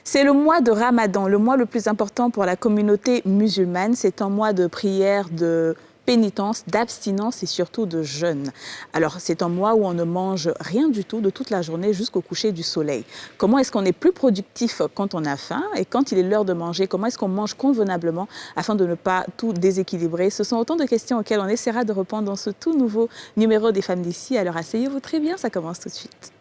C'est le mois de Ramadan, le mois le plus important pour la communauté musulmane. C'est un mois de prière, de pénitence, d'abstinence et surtout de jeûne. Alors, c'est un mois où on ne mange rien du tout de toute la journée jusqu'au coucher du soleil. Comment est-ce qu'on est plus productif quand on a faim et quand il est l'heure de manger? Comment est-ce qu'on mange convenablement afin de ne pas tout déséquilibrer? Ce sont autant de questions auxquelles on essaiera de répondre dans ce tout nouveau numéro des Femmes d'ici. Alors, asseyez-vous très bien, ça commence tout de suite.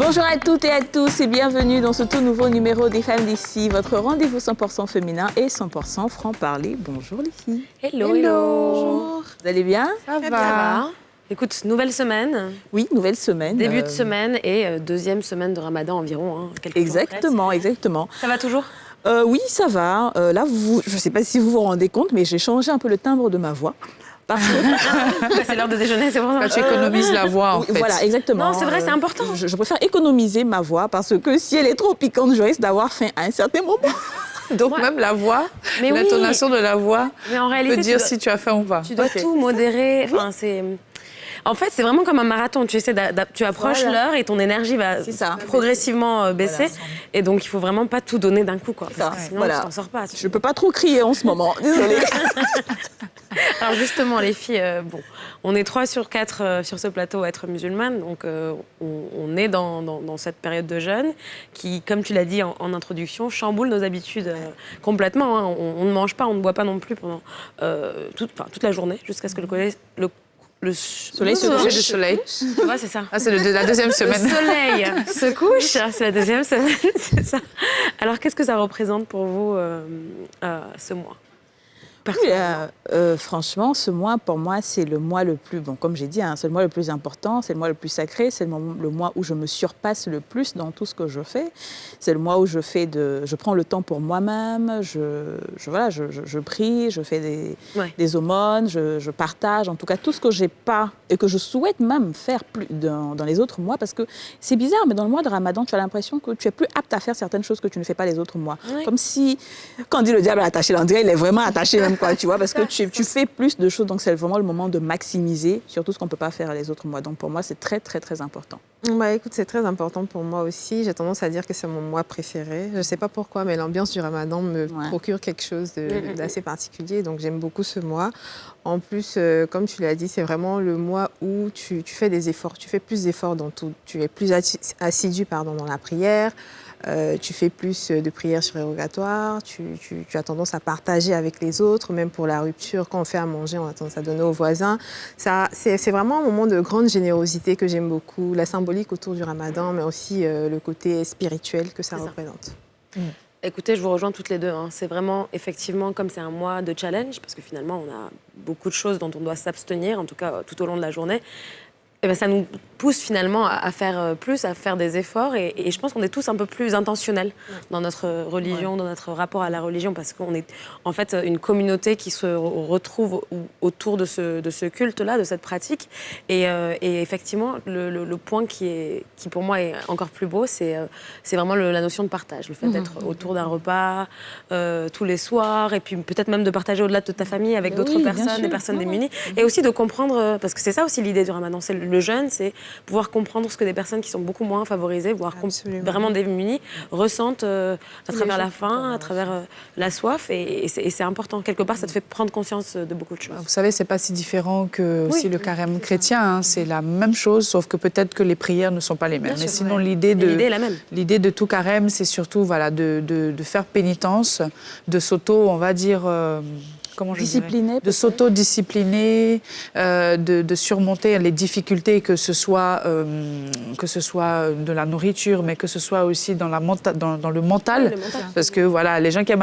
Bonjour à toutes et à tous et bienvenue dans ce tout nouveau numéro des Femmes d'ici, votre rendez-vous 100% féminin et 100% franc-parler. Bonjour les filles. Hello. Bonjour. Vous allez bien? Ça va. Écoute, nouvelle semaine. Oui, nouvelle semaine. Début de semaine et deuxième semaine de Ramadan environ. Exactement, exactement. Ça va toujours? Oui, ça va. Là, je ne sais pas si vous vous rendez compte, mais j'ai changé un peu le timbre de ma voix. Parce que... c'est l'heure de déjeuner, c'est pour ça. Tu économises la voix, en fait. Voilà, exactement. Non, c'est vrai, c'est important. Je préfère économiser ma voix parce que si elle est trop piquante, je risque d'avoir faim à un certain moment. Donc même la voix, l'intonation de la voix peut dire si tu as faim ou pas. Tu dois tout modérer. Enfin, En fait, c'est vraiment comme un marathon. Tu approches l'heure et ton énergie va progressivement baisser. Voilà. Et donc, il faut vraiment pas tout donner d'un coup, quoi. Parce que sinon, tu t'en sors pas. Je peux pas trop crier en ce moment. Désolée. Alors justement, les filles, on est 3 sur 4 sur ce plateau à être musulmanes. Donc, on est dans cette période de jeûne qui, comme tu l'as dit en introduction, chamboule nos habitudes complètement. Hein. On ne mange pas, on ne boit pas non plus pendant toute la journée jusqu'à ce que le soleil se couche. Le soleil. Ouais, c'est ça. Ah, c'est la deuxième semaine. Le soleil se couche, c'est la deuxième semaine, c'est ça. Alors, qu'est-ce que ça représente pour vous, ce mois? Oui, franchement, ce mois, pour moi, c'est le mois le plus, comme j'ai dit, c'est le mois le plus important, c'est le mois le plus sacré, c'est le mois où je me surpasse le plus dans tout ce que je fais. C'est le mois où je prends le temps pour moi-même, je prie, je fais des aumônes, je partage, en tout cas, tout ce que j'ai pas et que je souhaite même faire plus dans les autres mois, parce que c'est bizarre, mais dans le mois de Ramadan, tu as l'impression que tu es plus apte à faire certaines choses que tu ne fais pas les autres mois. Oui. Comme si, quand on dit le diable est attaché, on dirait il est vraiment attaché même, quoi, tu vois, parce que tu fais plus de choses, donc c'est vraiment le moment de maximiser sur tout ce qu'on ne peut pas faire les autres mois. Donc pour moi, c'est très, très, très important. Écoute, c'est très important pour moi aussi. J'ai tendance à dire que c'est mon mois préféré. Je ne sais pas pourquoi, mais l'ambiance du Ramadan me procure quelque chose d'assez particulier, donc j'aime beaucoup ce mois. En plus, comme tu l'as dit, c'est vraiment le mois où tu fais des efforts. Tu fais plus d'efforts dans tout. Tu es plus assidu dans la prière. Tu fais plus de prières surérogatoires, tu as tendance à partager avec les autres, même pour la rupture, quand on fait à manger, on a tendance à donner aux voisins. C'est vraiment un moment de grande générosité que j'aime beaucoup, la symbolique autour du Ramadan, mais aussi le côté spirituel que ça représente. Écoutez, je vous rejoins toutes les deux. Hein. C'est vraiment, effectivement, comme c'est un mois de challenge, parce que finalement, on a beaucoup de choses dont on doit s'abstenir, en tout cas tout au long de la journée. Et ça nous pousse finalement à faire plus, à faire des efforts. Et je pense qu'on est tous un peu plus intentionnels dans notre religion, dans notre rapport à la religion, parce qu'on est en fait une communauté qui se retrouve autour de ce culte-là, de cette pratique. Et effectivement, le point qui pour moi est encore plus beau, c'est vraiment la notion de partage. Le fait d'être autour d'un repas tous les soirs, et puis peut-être même de partager au-delà de ta famille avec d'autres personnes, des personnes démunies. Et aussi de comprendre, parce que c'est ça aussi l'idée du Ramadan, c'est le jeûne, c'est pouvoir comprendre ce que des personnes qui sont beaucoup moins favorisées, voire vraiment démunies, ressentent à travers la faim, à travers la soif. Et c'est important. Quelque part, ça te fait prendre conscience de beaucoup de choses. Vous savez, c'est pas si différent que aussi le carême chrétien. Hein. C'est la même chose, sauf que peut-être que les prières ne sont pas les mêmes. Mais sinon, l'idée est la même. L'idée de tout carême, c'est surtout de faire pénitence, de s'auto, on va dire... de s'auto-discipliner, de surmonter les difficultés, que ce soit de la nourriture, mais que ce soit aussi dans le mental. Parce que voilà, les gens qui ont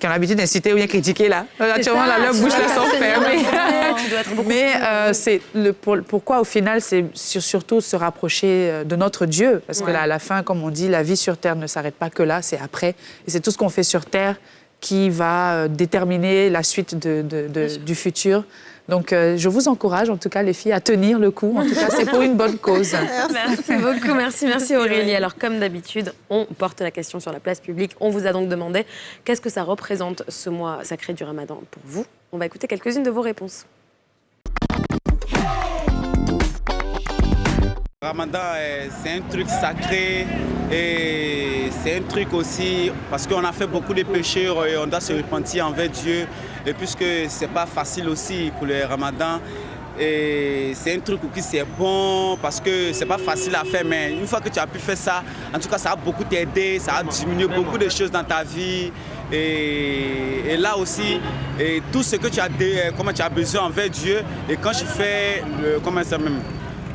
l'habitude d'inciter ou bien critiquer, là, naturellement, leur bouche la sont fermée. Mais pourquoi, au final, c'est surtout se rapprocher de notre Dieu. Parce que là, à la fin, comme on dit, la vie sur Terre ne s'arrête pas que là, c'est après. Et c'est tout ce qu'on fait sur Terre qui va déterminer la suite du futur. Donc, je vous encourage, en tout cas, les filles, à tenir le coup. En tout cas, c'est pour une bonne cause. Merci beaucoup, merci Aurélie. Alors, comme d'habitude, on porte la question sur la place publique. On vous a donc demandé qu'est-ce que ça représente ce mois sacré du Ramadan pour vous. On va écouter quelques-unes de vos réponses. Ramadan, c'est un truc sacré et c'est un truc aussi parce qu'on a fait beaucoup de péchés et on doit se repentir envers Dieu. Et puisque c'est pas facile aussi pour le Ramadan, et c'est un truc qui c'est bon parce que c'est pas facile à faire, mais une fois que tu as pu faire ça, en tout cas ça a beaucoup t'aider, ça a diminué beaucoup de choses dans ta vie. Et là aussi, et tout ce que tu as besoin envers Dieu, et quand tu fais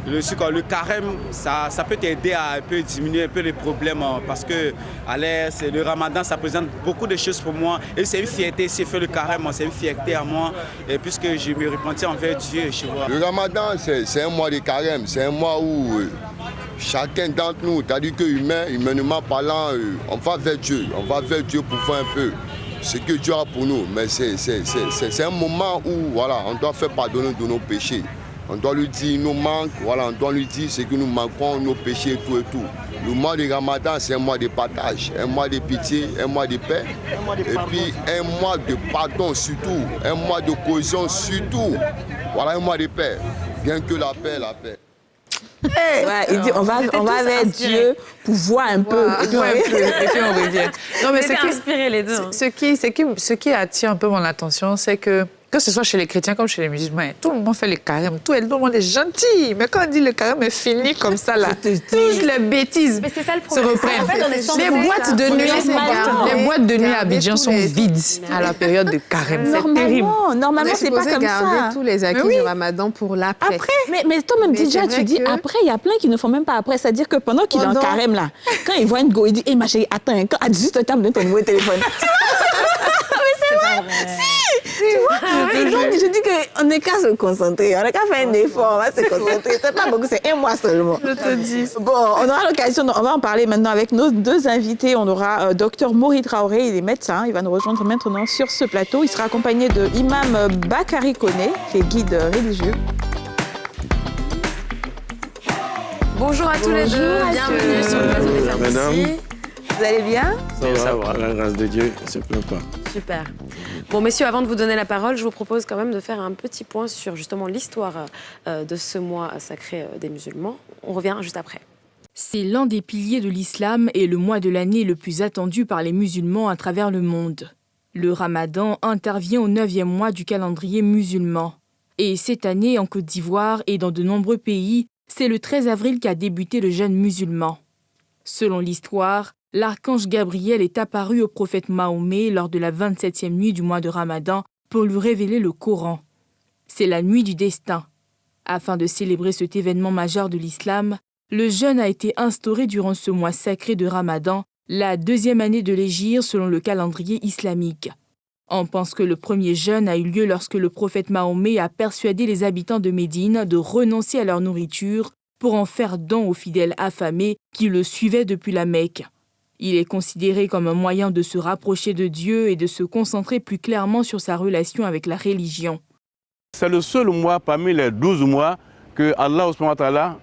le carême, ça peut t'aider à un peu diminuer un peu les problèmes parce que le Ramadan, ça présente beaucoup de choses pour moi et c'est une fierté. Si je fais le carême, c'est une fierté à moi et puisque je me repentis envers Dieu. Le Ramadan, c'est un mois de carême, c'est un mois où chacun d'entre nous, c'est-à-dire que humainement parlant, on va vers Dieu pour faire un peu ce que Dieu a pour nous. Mais c'est un moment où voilà, on doit faire pardonner de nos péchés. On doit lui dire nos manques, voilà, on doit lui dire ce que nous manquons, nos péchés et tout et tout. Le mois de Ramadan, c'est un mois de partage, un mois de pitié, un mois de paix. Et puis un mois de pardon surtout, un mois de cohésion surtout. Voilà un mois de paix. Bien que la paix. Hey, ouais, il dit on va vers Dieu pour voir un peu. Et puis on revient. Non, mais c'est inspiré les deux. Ce qui attire un peu mon attention, c'est que ce soit chez les chrétiens comme chez les musulmans, tout le monde fait le carême, tout le monde est gentil. Mais quand on dit le carême est fini comme ça, là, toutes les bêtises se reprennent. En fait, les boîtes de nuit à Abidjan sont vides à la période de carême. C'est terrible. Normalement, c'est pas comme ça. Tous les acquis du Ramadan pour l'après. Mais toi-même, déjà, tu dis après, il y a plein qui ne font même pas après. C'est-à-dire que pendant qu'il est en carême, là, quand il voit une go, il dit, ma chérie, attends, à 18h, donne ton numéro de téléphone. Mais c'est vrai. Si, tu vois. Donc, je dis qu'on n'est qu'à se concentrer. On n'a qu'à faire un effort, on va se concentrer. C'est pas beaucoup, c'est un mois seulement. Je te dis. Bon, on aura l'occasion, on va en parler maintenant avec nos deux invités. On aura Dr Maury Traoré, il est médecin. Il va nous rejoindre maintenant sur ce plateau. Il sera accompagné de Imam Bakary Koné, qui est guide religieux. Bonjour à tous les deux, bienvenue sur le plateau des Fermes. Vous allez bien? Ça va, la grâce de Dieu, on ne se plaint pas. Super. Bon, messieurs, avant de vous donner la parole, je vous propose quand même de faire un petit point sur justement l'histoire de ce mois sacré des musulmans. On revient juste après. C'est l'un des piliers de l'islam et le mois de l'année le plus attendu par les musulmans à travers le monde. Le Ramadan intervient au 9e mois du calendrier musulman. Et cette année, en Côte d'Ivoire et dans de nombreux pays, c'est le 13 avril qu'a débuté le jeûne musulman. Selon l'histoire, l'archange Gabriel est apparu au prophète Mahomet lors de la 27e nuit du mois de Ramadan pour lui révéler le Coran. C'est la nuit du destin. Afin de célébrer cet événement majeur de l'islam, le jeûne a été instauré durant ce mois sacré de Ramadan, la 2e année de l'hégire selon le calendrier islamique. On pense que le premier jeûne a eu lieu lorsque le prophète Mahomet a persuadé les habitants de Médine de renoncer à leur nourriture pour en faire don aux fidèles affamés qui le suivaient depuis la Mecque. Il est considéré comme un moyen de se rapprocher de Dieu et de se concentrer plus clairement sur sa relation avec la religion. C'est le seul mois parmi les 12 mois que Allah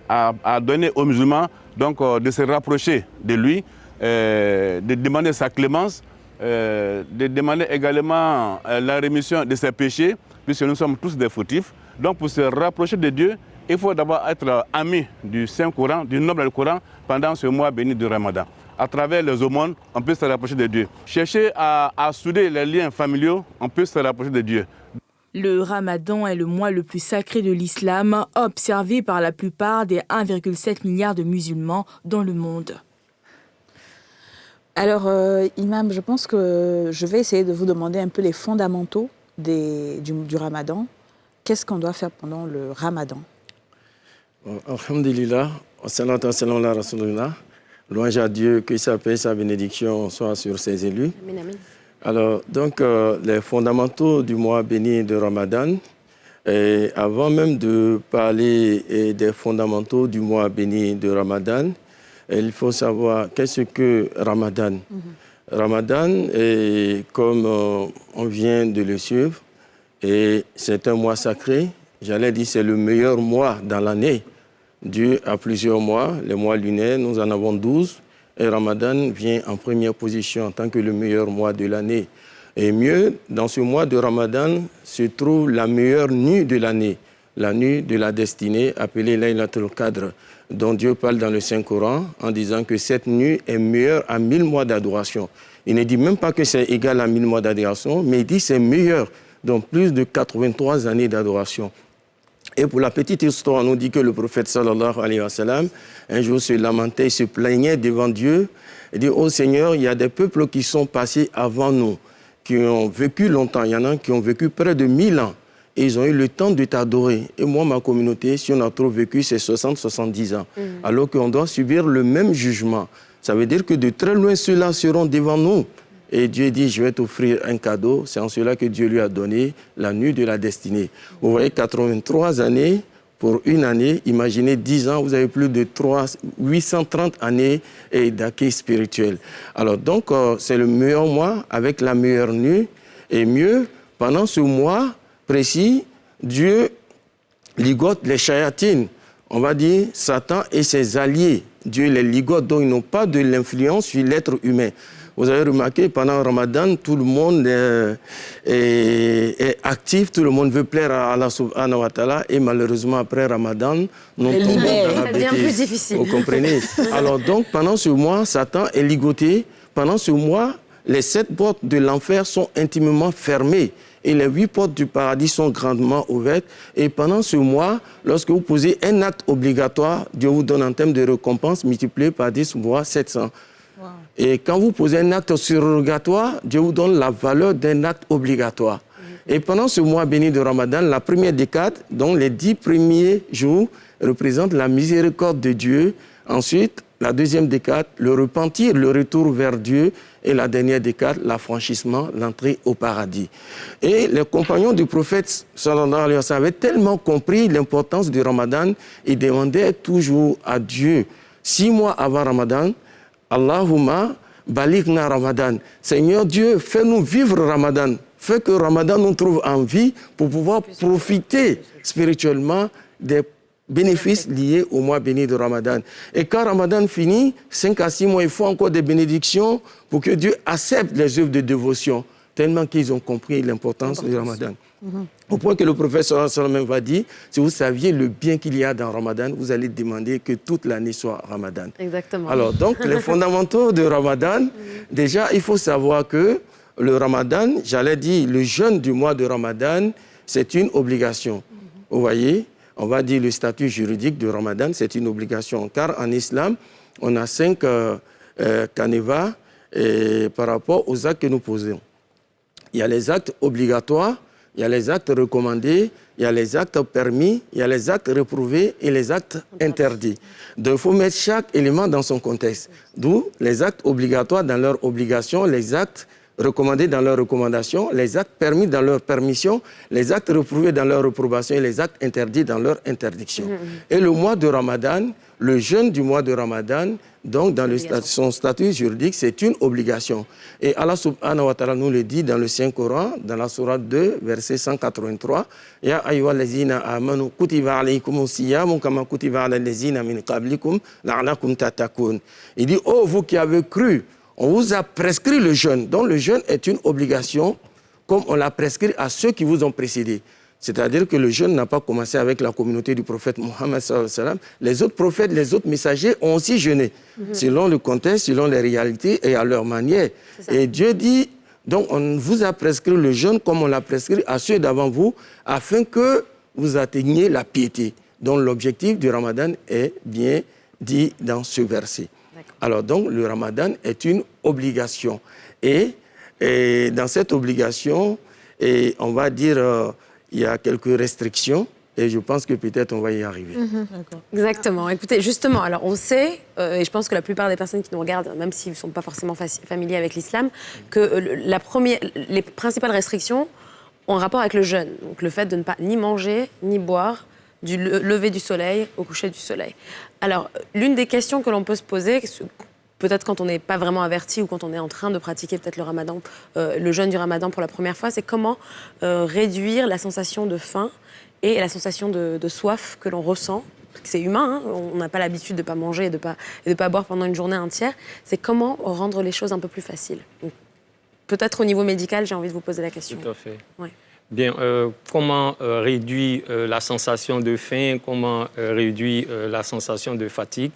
a donné aux musulmans donc, de se rapprocher de lui, de demander sa clémence, de demander également la rémission de ses péchés, puisque nous sommes tous des fautifs. Donc pour se rapprocher de Dieu, il faut d'abord être ami du Saint-Coran, du noble Coran, pendant ce mois béni du Ramadan. À travers les aumônes, on peut se rapprocher de Dieu. Chercher à souder les liens familiaux, on peut se rapprocher de Dieu. Le Ramadan est le mois le plus sacré de l'islam, observé par la plupart des 1,7 milliard de musulmans dans le monde. Alors, Imam, je pense que je vais essayer de vous demander un peu les fondamentaux du Ramadan. Qu'est-ce qu'on doit faire pendant le Ramadan? Alhamdulillah, salam la Rasulullah. Louange à Dieu, que sa paix, sa bénédiction soit sur ses élus. Amen, amen. Alors, donc, les fondamentaux du mois béni de Ramadan, et avant même de parler des fondamentaux du mois béni de Ramadan, il faut savoir qu'est-ce que Ramadan. Ramadan, et comme on vient de le suivre, et c'est un mois sacré. J'allais dire c'est le meilleur mois dans l'année, dû à plusieurs mois. Les mois lunaires, nous en avons 12. Et Ramadan vient en première position en tant que le meilleur mois de l'année. Et mieux, dans ce mois de Ramadan se trouve la meilleure nuit de l'année, la nuit de la destinée, appelée Laylatul Qadr, dont Dieu parle dans le Saint-Coran en disant que cette nuit est meilleure à 1000 mois d'adoration. Il ne dit même pas que c'est égal à 1000 mois d'adoration, mais il dit que c'est meilleur, donc plus de 83 années d'adoration. Et pour la petite histoire, on nous dit que le prophète sallallahu alayhi wa sallam, un jour se lamentait, il se plaignait devant Dieu. Il dit, ô Seigneur, il y a des peuples qui sont passés avant nous, qui ont vécu longtemps. Il y en a qui ont vécu près de 1000 ans. Et ils ont eu le temps de t'adorer. Et moi, ma communauté, si on a trop vécu, c'est 60-70 ans. Alors qu'on doit subir le même jugement. Ça veut dire que de très loin, ceux-là seront devant nous. Et Dieu dit, je vais t'offrir un cadeau. C'est en cela que Dieu lui a donné la nuit de la destinée. Vous voyez, 83 années pour une année. Imaginez 10 ans, vous avez plus de 830 années d'acquis spirituel. Alors donc, c'est le meilleur mois avec la meilleure nuit. Et mieux, pendant ce mois précis, Dieu ligote les chayatines. On va dire Satan et ses alliés. Dieu les ligote, donc ils n'ont pas de l'influence sur l'être humain. Vous avez remarqué, pendant Ramadan, tout le monde est actif, tout le monde veut plaire à Allah subhanahu wa ta'ala, et malheureusement, après Ramadan, nous tombons dans la bêtise. Ça devient plus difficile. Vous comprenez? Alors donc, pendant ce mois, Satan est ligoté. Pendant ce mois, les 7 portes de l'enfer sont intimement fermées. Et les 8 portes du paradis sont grandement ouvertes. Et pendant ce mois, lorsque vous posez un acte obligatoire, Dieu vous donne un terme de récompense multiplié par 10 voire 700. Wow. Et quand vous posez un acte surrogatoire, Dieu vous donne la valeur d'un acte obligatoire. Et pendant ce mois béni de Ramadan, la première décade, dont les 10 premiers jours, représente la miséricorde de Dieu. Ensuite, la deuxième décade, le repentir, le retour vers Dieu. Et la dernière décade, l'affranchissement, l'entrée au paradis. Et les compagnons du prophète sallallahu alayhi wa sallam avaient tellement compris l'importance du Ramadan, ils demandaient toujours à Dieu, 6 mois avant Ramadan, Allahumma balighna Ramadan. Seigneur Dieu, fais-nous vivre Ramadan. Fais que Ramadan nous trouve en vie pour pouvoir profiter spirituellement des bénéfices liés au mois béni de Ramadan. Et quand Ramadan finit, 5 à 6 mois, il faut encore des bénédictions pour que Dieu accepte les œuvres de dévotion, tellement qu'ils ont compris l'importance du Ramadan. Au point que le prophète sallallahu alayhi wa sallam va dire, si vous saviez le bien qu'il y a dans Ramadan, vous allez demander que toute l'année soit Ramadan. Exactement. Alors donc, les fondamentaux de Ramadan, déjà, il faut savoir que le Ramadan, j'allais dire, le jeûne du mois de Ramadan, c'est une obligation. Vous voyez, on va dire le statut juridique de Ramadan, c'est une obligation. Car en islam, on a 5 canevas par rapport aux actes que nous posons. Il y a les actes obligatoires, il y a les actes recommandés, il y a les actes permis, il y a les actes réprouvés et les actes interdits. Donc il faut mettre chaque élément dans son contexte. D'où les actes obligatoires dans leur obligation, les actes recommandés dans leurs recommandations, les actes permis dans leur permission, les actes réprouvés dans leur réprobation et les actes interdits dans leur interdiction. Et le mois de Ramadan, le jeûne du mois de Ramadan, donc dans son statut juridique, c'est une obligation. Et Allah subhanahu wa ta'ala nous le dit dans le Saint-Coran, dans la sourate 2, verset 183, « Ya ayyuhallazina amanu kutiba alaykumus siyamu kama kutiba ala allazina min qablikum la'allakum tattaqun » Il dit, « Oh, vous qui avez cru », on vous a prescrit le jeûne. Donc le jeûne est une obligation, comme on l'a prescrit à ceux qui vous ont précédés. C'est-à-dire que le jeûne n'a pas commencé avec la communauté du prophète Mohammed sallallahu alayhi wa sallam. Les autres prophètes, les autres messagers ont aussi jeûné, selon le contexte, selon les réalités et à leur manière. Et Dieu dit, donc on vous a prescrit le jeûne comme on l'a prescrit à ceux d'avant vous, afin que vous atteigniez la piété. Donc l'objectif du Ramadan est bien dit dans ce verset. Alors donc, le Ramadan est une obligation. Et dans cette obligation, on va dire, il y a quelques restrictions. Et je pense que peut-être on va y arriver. Exactement. Écoutez, justement, alors on sait, et je pense que la plupart des personnes qui nous regardent, même s'ils ne sont pas forcément familiers avec l'islam, que les principales restrictions ont un rapport avec le jeûne. Donc le fait de ne pas ni manger, ni boire, du lever du soleil au coucher du soleil. Alors, l'une des questions que l'on peut se poser, peut-être quand on n'est pas vraiment averti ou quand on est en train de pratiquer peut-être le ramadan, le jeûne du ramadan pour la première fois, c'est comment réduire la sensation de faim et la sensation de soif que l'on ressent. C'est humain, hein, on n'a pas l'habitude de ne pas manger et de pas boire pendant une journée entière. C'est comment rendre les choses un peu plus faciles. Donc, peut-être au niveau médical, j'ai envie de vous poser la question. Tout à fait. Ouais. Bien, comment réduire la sensation de faim, comment réduire la sensation de fatigue?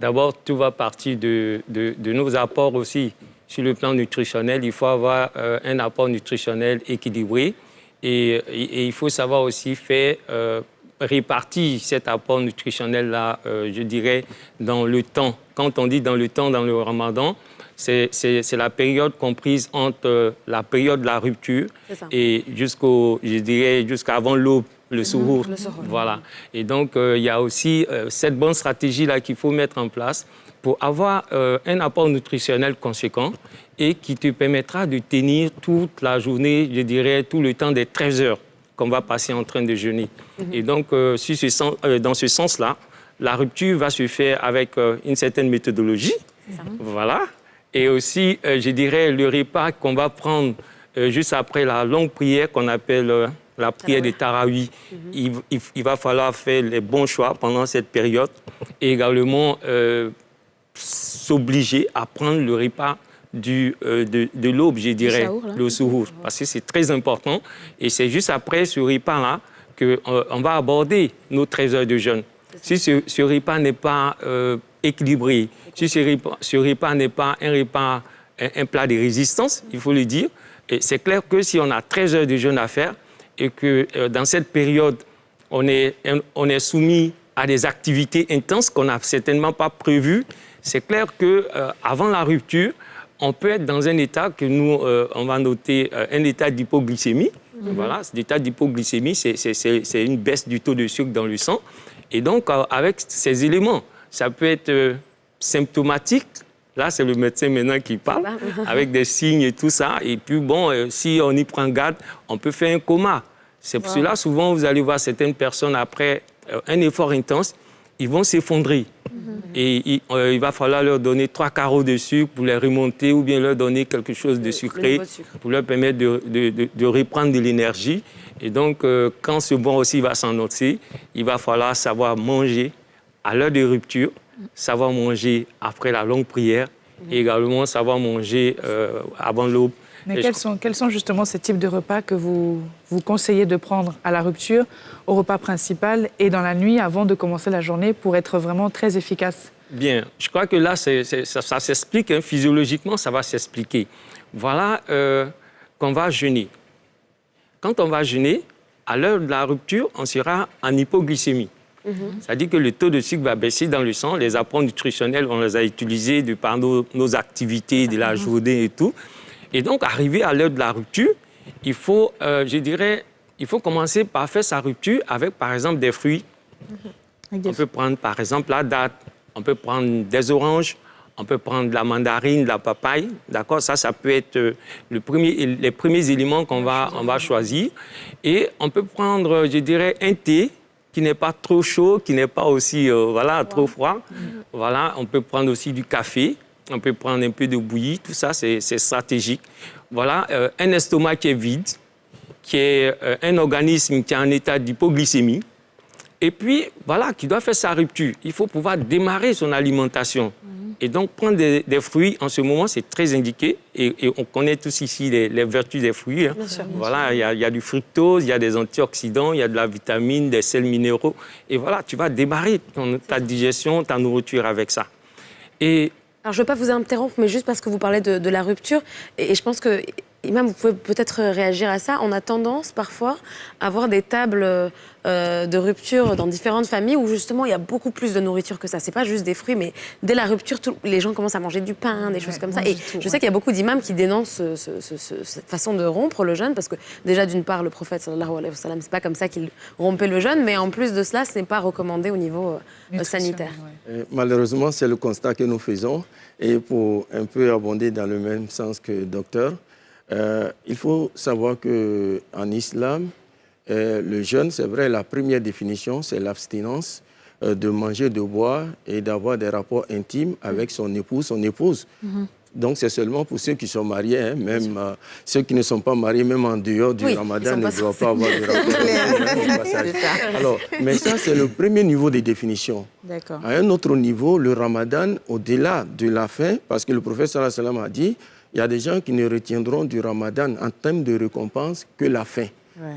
D'abord, tout va partir de nos apports aussi. Sur le plan nutritionnel, il faut avoir un apport nutritionnel équilibré et il faut savoir aussi faire répartir cet apport nutritionnel-là, je dirais, dans le temps. Quand on dit dans le temps, dans le ramadan, c'est la période comprise entre la période de la rupture et jusqu'avant l'aube, le souhour. Voilà. Et donc, il y a aussi cette bonne stratégie-là qu'il faut mettre en place pour avoir un apport nutritionnel conséquent et qui te permettra de tenir toute la journée, je dirais, tout le temps des 13 heures qu'on va passer en train de jeûner. Et donc, dans ce sens-là, la rupture va se faire avec une certaine méthodologie. Voilà. Et aussi, je dirais, le repas qu'on va prendre juste après la longue prière qu'on appelle la prière des Tarawih. Il va falloir faire les bons choix pendant cette période et également s'obliger à prendre le repas de l'aube, je dirais, le souhour, parce que c'est très important. Et c'est juste après ce repas-là qu'on va aborder nos 13 heures de jeûne. Si ce repas n'est pas équilibré, si ce repas n'est pas un plat de résistance, il faut le dire, c'est clair que si on a 13 heures de jeûne à faire et que dans cette période, on est soumis à des activités intenses qu'on n'a certainement pas prévues, c'est clair qu'avant la rupture, on peut être dans un état que nous, on va noter un état d'hypoglycémie. Voilà, l'état d'hypoglycémie, c'est une baisse du taux de sucre dans le sang. Et donc, avec ces éléments, ça peut être symptomatique. Là, c'est le médecin maintenant qui parle, avec des signes et tout ça. Et puis, bon, si on y prend garde, on peut faire un coma. C'est pour cela, souvent, vous allez voir certaines personnes, après un effort intense, ils vont s'effondrer. Et il va falloir leur donner 3 carreaux de sucre pour les remonter ou bien leur donner quelque chose de sucré pour leur permettre de reprendre de l'énergie. Et donc, quand ce bon aussi va s'annoncer, il va falloir savoir manger à l'heure de rupture, savoir manger après la longue prière et également savoir manger avant l'aube. Mais quels sont justement ces types de repas que vous conseillez de prendre à la rupture, au repas principal et dans la nuit avant de commencer la journée pour être vraiment très efficace? Bien, je crois que là, ça s'explique, hein, physiologiquement, ça va s'expliquer. Voilà qu'on va jeûner. Quand on va jeûner, à l'heure de la rupture, on sera en hypoglycémie. C'est-à-dire que le taux de sucre va baisser dans le sang. Les apports nutritionnels, on les a utilisés de par nos activités de la journée et tout. Et donc, arrivé à l'heure de la rupture, il faut, il faut commencer par faire sa rupture avec, par exemple, des fruits. On peut prendre, par exemple, la date, on peut prendre des oranges, on peut prendre de la mandarine, de la papaye. D'accord? Ça peut être les premiers éléments qu'on va choisir. Et on peut prendre, je dirais, un thé qui n'est pas trop chaud, qui n'est pas aussi trop froid. Voilà, on peut prendre aussi du café. On peut prendre un peu de bouillie, tout ça, c'est stratégique. Voilà, un estomac qui est vide, qui est un organisme qui est en état d'hypoglycémie, et puis, voilà, qui doit faire sa rupture. Il faut pouvoir démarrer son alimentation. Et donc, prendre des fruits, en ce moment, c'est très indiqué. Et on connaît tous ici les vertus des fruits. Hein. Voilà, il y a du fructose, il y a des antioxydants, il y a de la vitamine, des sels minéraux. Et voilà, tu vas démarrer ta digestion, ta nourriture avec ça. Alors, je ne veux pas vous interrompre, mais juste parce que vous parlez de la rupture, et je pense que, Imam, vous pouvez peut-être réagir à ça. On a tendance, parfois, à avoir des tables de rupture dans différentes familles où, justement, il y a beaucoup plus de nourriture que ça. Ce n'est pas juste des fruits, mais dès la rupture, les gens commencent à manger du pain, des choses comme ça. Et je sais qu'il y a beaucoup d'imams qui dénoncent cette façon de rompre le jeûne, parce que, déjà, d'une part, le prophète, sallallahu alayhi wa sallam, ce n'est pas comme ça qu'il rompait le jeûne, mais en plus de cela, ce n'est pas recommandé au niveau sanitaire. Malheureusement, c'est le constat que nous faisons. Et pour un peu abonder dans le même sens que le docteur, il faut savoir qu'en islam, le jeûne, c'est vrai, la première définition, c'est l'abstinence de manger, de boire et d'avoir des rapports intimes avec son époux, son épouse. Donc, c'est seulement pour ceux qui sont mariés, hein, même ceux qui ne sont pas mariés, même en dehors du Ramadan, ne doivent pas avoir de rapport. Alors, mais ça, c'est le premier niveau de définition. D'accord. À un autre niveau, le Ramadan, au-delà de la faim, parce que le prophète sallallahu alayhi wa sallam a dit, il y a des gens qui ne retiendront du Ramadan en termes de récompense que la faim.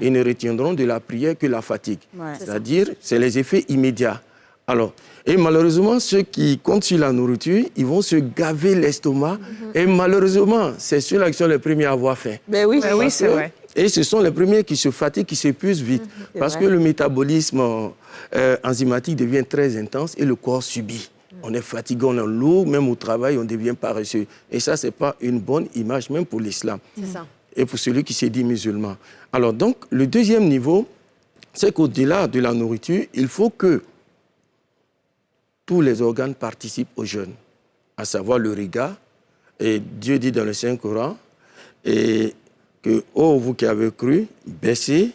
Et ne retiendront de la prière que la fatigue. C'est-à-dire, c'est les effets immédiats. Alors, et malheureusement, ceux qui comptent sur la nourriture, ils vont se gaver l'estomac. Et malheureusement, c'est ceux-là qui sont les premiers à avoir faim. Ben oui, c'est vrai. Et ce sont les premiers qui se fatiguent, qui s'épuisent vite. Parce que le métabolisme enzymatique devient très intense et le corps subit. On est fatigué, on est lourd, même au travail, on devient paresseux. Et ça, ce n'est pas une bonne image, même pour l'islam. C'est ça. Et pour celui qui s'est dit musulman. Alors donc, le deuxième niveau, c'est qu'au-delà de la nourriture, il faut que tous les organes participent au jeûne, à savoir le regard. Et Dieu dit dans le Saint-Coran, et que, oh, vous qui avez cru, baissez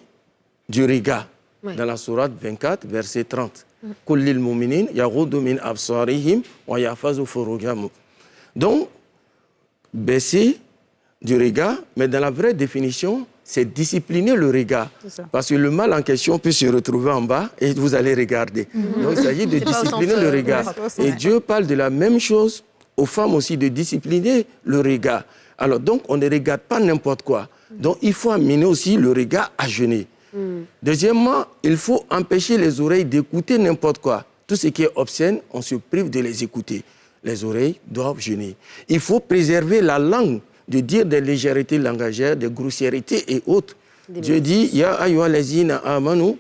du regard. Dans la sourate 24, verset 30. Donc, baisser du regard, mais dans la vraie définition, c'est discipliner le regard. Parce que le mal en question peut se retrouver en bas et vous allez regarder. Donc il s'agit de discipliner le regard. Et Dieu parle de la même chose aux femmes aussi, de discipliner le regard. Alors donc, on ne regarde pas n'importe quoi. Donc il faut amener aussi le regard à jeûner. Deuxièmement, il faut empêcher les oreilles d'écouter n'importe quoi. Tout ce qui est obscène, on se prive de les écouter. Les oreilles doivent jeûner. Il faut préserver la langue, de dire des légèretés langagières, des grossièretés et autres. Dieu dit, « Ya ayyuhallazina amanu,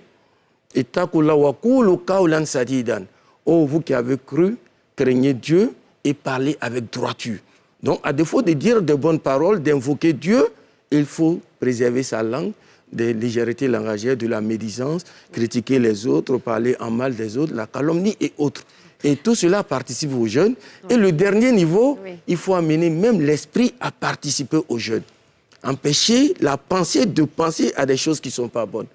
ittaqullaha wa qulu qawlan sadidan » Oh, vous qui avez cru, craignez Dieu et parlez avec droiture. Donc, à défaut de dire de bonnes paroles, d'invoquer Dieu, il faut préserver sa langue, des légèretés langagières, de la médisance, critiquer les autres, parler en mal des autres, la calomnie et autres. Et tout cela participe au jeûne. Et le dernier niveau, il faut amener même l'esprit à participer au jeûne. Empêcher la pensée de penser à des choses qui ne sont pas bonnes.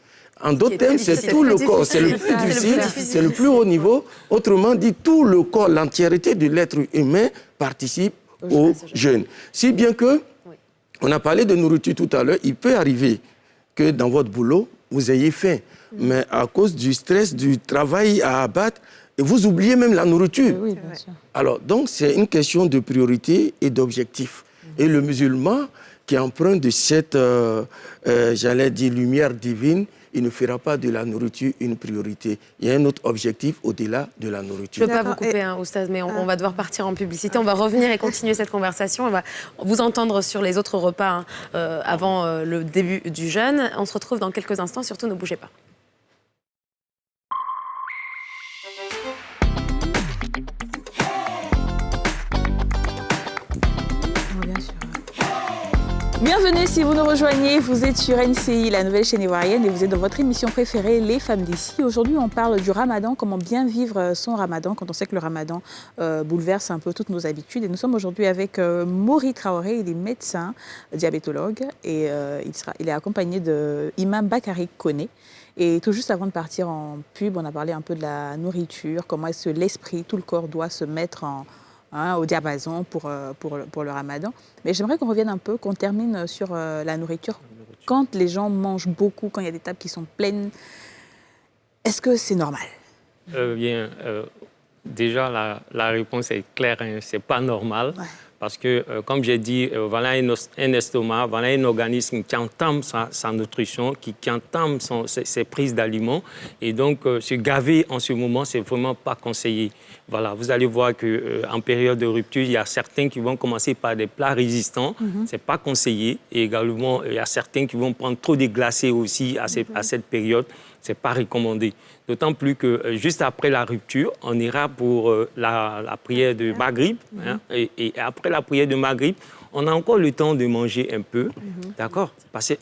En d'autres termes, c'est tout le corps. C'est le plus difficile, c'est le plus haut niveau. Autrement dit, tout le corps, l'entièreté de l'être humain participe au jeûne. Si bien que, on a parlé de nourriture tout à l'heure, il peut arriver que dans votre boulot, vous ayez faim. Mais à cause du stress, du travail à abattre, et vous oubliez même la nourriture. Oui, bien sûr. Alors, donc, c'est une question de priorité et d'objectif. Et le musulman qui emprunte de cette, j'allais dire, lumière divine, il ne fera pas de la nourriture une priorité. Il y a un autre objectif au-delà de la nourriture. Je ne peux pas vous couper, Oustaz, mais on va devoir partir en publicité. On va revenir et continuer cette conversation. On va vous entendre sur les autres repas avant le début du jeûne. On se retrouve dans quelques instants. Surtout, ne bougez pas. Bienvenue si vous nous rejoignez, vous êtes sur NCI, la nouvelle chaîne ivoirienne, et vous êtes dans votre émission préférée, Les Femmes d'ici. Aujourd'hui, on parle du Ramadan, comment bien vivre son Ramadan, quand on sait que le Ramadan bouleverse un peu toutes nos habitudes. Et nous sommes aujourd'hui avec Maury Traoré, il est médecin, diabétologue, et il est accompagné de Imam Bakary Koné. Et tout juste avant de partir en pub, on a parlé un peu de la nourriture, comment est-ce que l'esprit, tout le corps doit se mettre au diapason pour le Ramadan. Mais j'aimerais qu'on revienne un peu, qu'on termine sur la nourriture. Quand les gens mangent beaucoup, quand il y a des tables qui sont pleines, est-ce que c'est normal? Déjà, la réponse est claire, hein, c'est pas normal. Ouais. Parce que, comme j'ai dit, voilà un estomac, voilà un organisme qui entame sa nutrition, qui entame ses prises d'aliments. Et donc, se gaver en ce moment, c'est vraiment pas conseillé. Voilà, vous allez voir qu'en période de rupture, il y a certains qui vont commencer par des plats résistants. C'est pas conseillé. Et également, il y a certains qui vont prendre trop de glacés aussi à cette période. C'est pas recommandé. D'autant plus que juste après la rupture, on ira pour la prière de Maghrib. Hein, et après la prière de Maghrib, on a encore le temps de manger un peu. D'accord? Parce que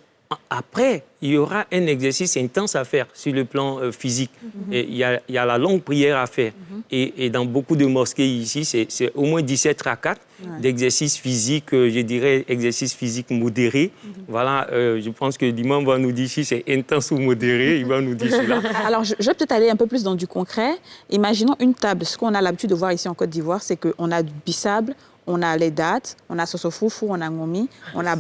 Après, il y aura un exercice intense à faire sur le plan physique. Et il y a la longue prière à faire. Et dans beaucoup de mosquées ici, c'est au moins 17 rakats d'exercices physiques, je dirais exercices physiques modérés. Voilà, je pense que l'imam va nous dire si c'est intense ou modéré, il va nous dire cela. Alors, je vais peut-être aller un peu plus dans du concret. Imaginons une table. Ce qu'on a l'habitude de voir ici en Côte d'Ivoire, c'est qu'on a du bissable, on a les dattes, on a sosofoufou, on a ngomi, comment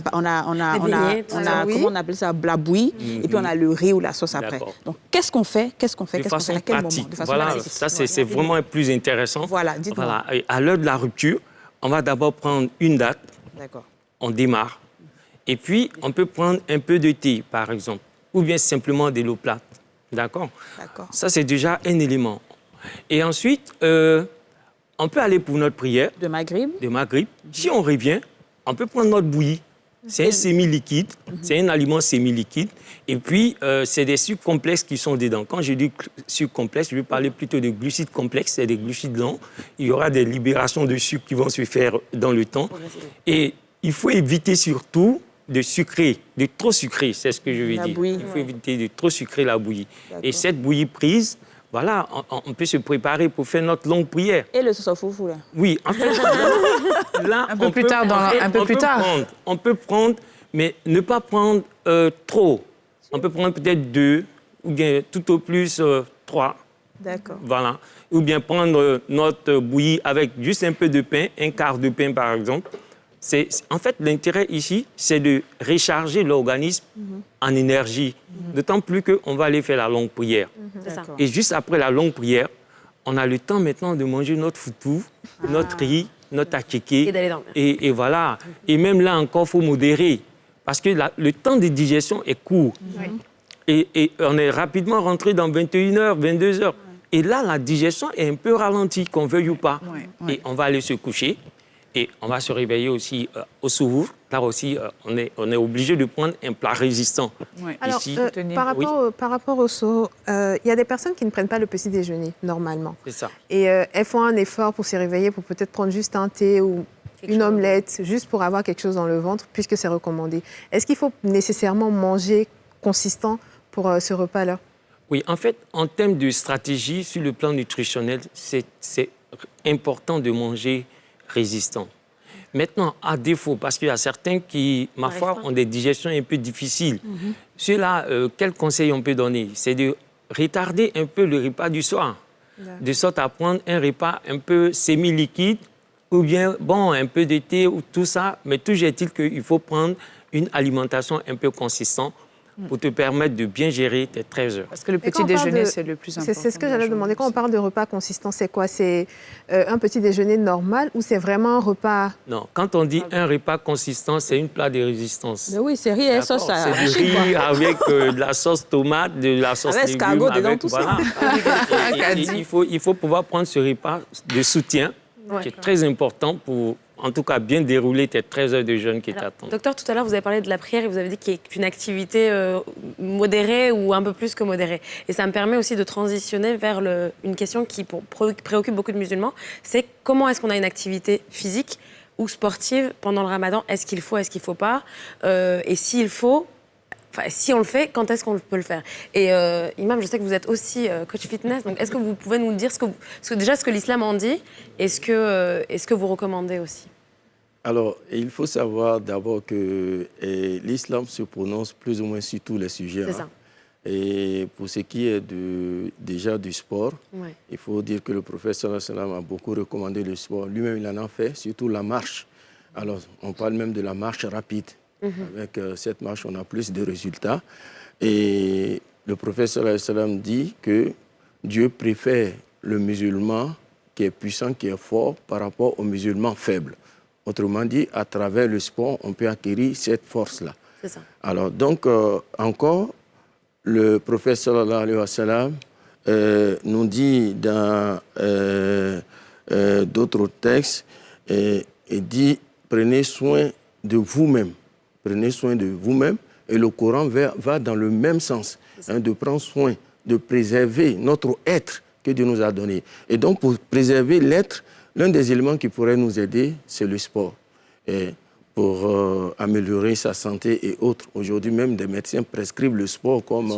on appelle ça, la bouillie, et puis on a le riz ou la sauce après. Donc, qu'est-ce qu'on fait? De façon pratique. Voilà, ça c'est vraiment plus intéressant. Voilà, dites-moi. Voilà. À l'heure de la rupture, on va d'abord prendre une date. D'accord. On démarre. Et puis, on peut prendre un peu de thé, par exemple, ou bien simplement de l'eau plate. D'accord? D'accord. Ça, c'est déjà un élément. Et ensuite, on peut aller pour notre prière. De Maghrib. Si on revient, on peut prendre notre bouillie. C'est un semi-liquide, c'est un aliment semi-liquide. Et puis, c'est des sucres complexes qui sont dedans. Quand je dis sucres complexes, je vais parler plutôt de glucides complexes. C'est des glucides lents. Il y aura des libérations de sucre qui vont se faire dans le temps. Et il faut éviter surtout de sucrer, de trop sucrer, c'est ce que je veux dire. Bouillie, il faut éviter de trop sucrer la bouillie. Et cette bouillie prise, voilà, on peut se préparer pour faire notre longue prière. Et le sosofoufou, là? Oui, en fait, là, un peu plus tard. On peut prendre, mais ne pas prendre trop. On peut prendre peut-être 2, ou bien tout au plus 3. D'accord. Voilà. Ou bien prendre notre bouillie avec juste un peu de pain, un quart de pain par exemple. En fait, l'intérêt ici, c'est de recharger l'organisme en énergie. D'autant plus qu'on va aller faire la longue prière. Et juste après la longue prière, on a le temps maintenant de manger notre foutou, notre riz, notre akéké. Et d'aller dormir. Et voilà. Et même là encore, il faut modérer. Parce que le temps de digestion est court. Et on est rapidement rentré dans 21h, 22h. Et là, la digestion est un peu ralentie, qu'on veuille ou pas. Et on va aller se coucher. Et on va se réveiller aussi au souhour. Là aussi, on est obligé de prendre un plat résistant. Alors, ici, par rapport au souhour, il y a des personnes qui ne prennent pas le petit déjeuner, normalement. C'est ça. Et elles font un effort pour se réveiller, pour peut-être prendre juste un thé ou une omelette, juste pour avoir quelque chose dans le ventre, puisque c'est recommandé. Est-ce qu'il faut nécessairement manger consistant pour ce repas-là? Oui, en fait, en termes de stratégie, sur le plan nutritionnel, c'est important de manger résistant. Maintenant, à défaut, parce qu'il y a certains qui, ma foi, ont des digestions un peu difficiles. Ceux-là, quel conseil on peut donner? C'est de retarder un peu le repas du soir, de sorte à prendre un repas un peu semi-liquide, ou bien, bon, un peu de thé, ou tout ça, mais toujours est-il qu'il faut prendre une alimentation un peu consistante pour te permettre de bien gérer tes 13 heures. Parce que le petit déjeuner, c'est le plus important. C'est ce que j'allais demander. Quand on parle de repas consistant, c'est quoi? C'est un petit déjeuner normal ou c'est vraiment un repas? Non, quand on dit un repas consistant, c'est une plat de résistance. Mais oui, c'est riz et sauce. C'est du riz avec de la sauce tomate, de la sauce légumes. Escargot dedans, tout voilà. ça. Il faut pouvoir prendre ce repas de soutien, qui est très important pour, en tout cas, bien dérouler tes 13 heures de jeûne qui t'attendent. Docteur, tout à l'heure, vous avez parlé de la prière et vous avez dit qu'il y a une activité modérée ou un peu plus que modérée. Et ça me permet aussi de transitionner vers une question qui préoccupe beaucoup de musulmans, c'est comment est-ce qu'on a une activité physique ou sportive pendant le ramadan? Est-ce qu'il faut, est-ce qu'il ne faut pas? Et s'il faut, si on le fait, quand est-ce qu'on peut le faire? Et Imam, je sais que vous êtes aussi coach fitness, donc est-ce que vous pouvez nous dire ce que l'islam en dit et ce que vous recommandez aussi? Alors, il faut savoir d'abord que l'islam se prononce plus ou moins sur tous les sujets. C'est ça. Et pour ce qui est déjà du sport, il faut dire que le prophète sallallahu alayhi wa sallam a beaucoup recommandé le sport. Lui-même, il en a fait, surtout la marche. Alors, on parle même de la marche rapide. Avec cette marche, on a plus de résultats. Et le prophète sallallahu alayhi wa sallam dit que Dieu préfère le musulman qui est puissant, qui est fort, par rapport au musulman faible. Autrement dit, à travers le sport, on peut acquérir cette force-là. C'est ça. Alors, donc, encore, le prophète sallallahu alayhi wa sallam nous dit dans d'autres textes, il dit, prenez soin de vous-même. Prenez soin de vous-même. Et le Coran va dans le même sens, de prendre soin, de préserver notre être que Dieu nous a donné. Et donc, pour préserver l'être, l'un des éléments qui pourrait nous aider, c'est le sport. Et pour améliorer sa santé et autres. Aujourd'hui, même des médecins prescrivent le sport comme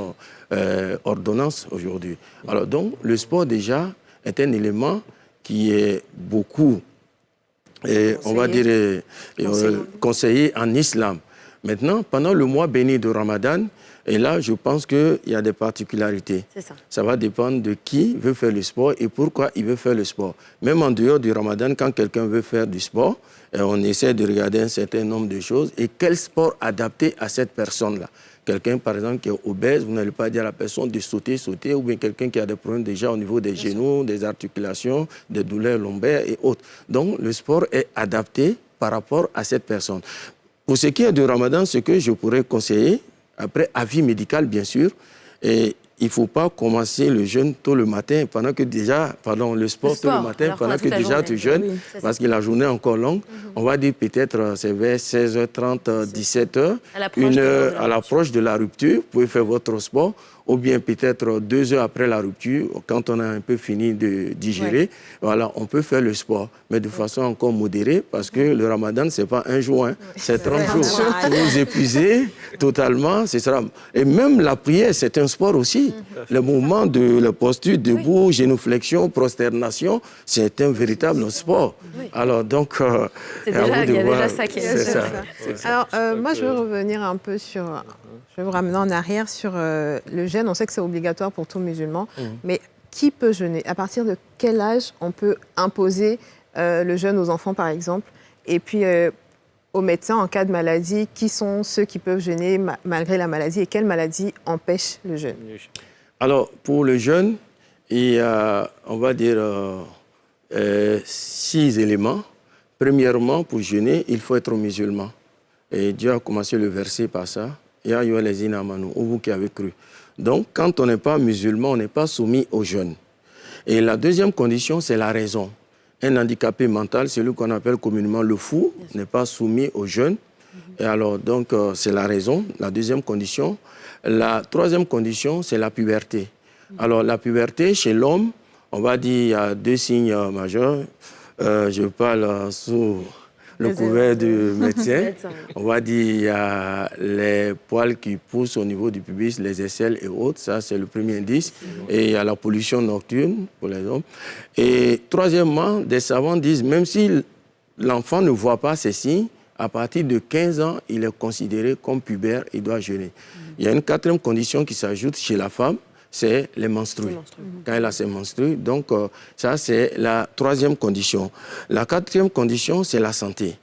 ordonnance aujourd'hui. Alors donc, le sport déjà est un élément qui est beaucoup, on va dire, conseillé en islam. Maintenant, pendant le mois béni de Ramadan, et là, je pense qu'il y a des particularités. C'est ça. Ça va dépendre de qui veut faire le sport et pourquoi il veut faire le sport. Même en dehors du Ramadan, quand quelqu'un veut faire du sport, on essaie de regarder un certain nombre de choses et quel sport adapté à cette personne-là. Quelqu'un, par exemple, qui est obèse, vous n'allez pas dire à la personne de sauter, ou bien quelqu'un qui a des problèmes déjà au niveau des genoux, des articulations, des douleurs lombaires et autres. Donc, le sport est adapté par rapport à cette personne. Pour ce qui est du Ramadan, ce que je pourrais conseiller, après, avis médical, bien sûr. Et il ne faut pas commencer le jeûne tôt le matin, pendant que déjà, le sport tôt le matin, pendant que déjà tu jeûnes, parce que la journée est encore longue. On va dire peut-être c'est vers 16h30, 17h, à l'approche de la rupture, vous pouvez faire votre sport. Ou bien peut-être 2 heures après la rupture, quand on a un peu fini de digérer, voilà, on peut faire le sport, mais de façon encore modérée, parce que le Ramadan, ce n'est pas un jour, c'est 30 jours. Si vous épuisez totalement, ce sera... Et même la prière, c'est un sport aussi. Le mouvement de la posture debout, génuflexion, prosternation, c'est un véritable sport. Alors donc, il y a déjà ça qui est ça. Alors, moi, je veux revenir un peu sur... Je vais vous ramener en arrière sur le jeûne. On sait que c'est obligatoire pour tout musulman, mais qui peut jeûner? À partir de quel âge on peut imposer le jeûne aux enfants, par exemple? Et puis, aux médecins, en cas de maladie, qui sont ceux qui peuvent jeûner malgré la maladie et quelle maladie empêche le jeûne? Alors, pour le jeûne, il y a, on va dire, 6 éléments. Premièrement, pour jeûner, il faut être musulman. Et Dieu a commencé le verset par ça. Ya ayyuhallazina amanu, vous qui avez cru. Donc, quand on n'est pas musulman, on n'est pas soumis au jeûne. Et la deuxième condition, c'est la raison. Un handicapé mental, celui qu'on appelle communément le fou, n'est pas soumis au jeûne. Et alors, donc, c'est la raison, la deuxième condition. La troisième condition, c'est la puberté. Alors, la puberté, chez l'homme, on va dire, il y a 2 signes majeurs. Je parle sous le couvert du médecin. On va dire il y a les poils qui poussent au niveau du pubis, les aisselles et autres. Ça, c'est le premier indice. Et il y a la pollution nocturne pour les hommes. Et troisièmement, des savants disent, même si l'enfant ne voit pas ces signes, à partir de 15 ans, il est considéré comme pubère, il doit jeûner. Il y a une quatrième condition qui s'ajoute chez la femme, c'est les menstrues. Quand elle a ses menstrues, donc ça c'est la troisième condition. La quatrième condition, c'est la santé.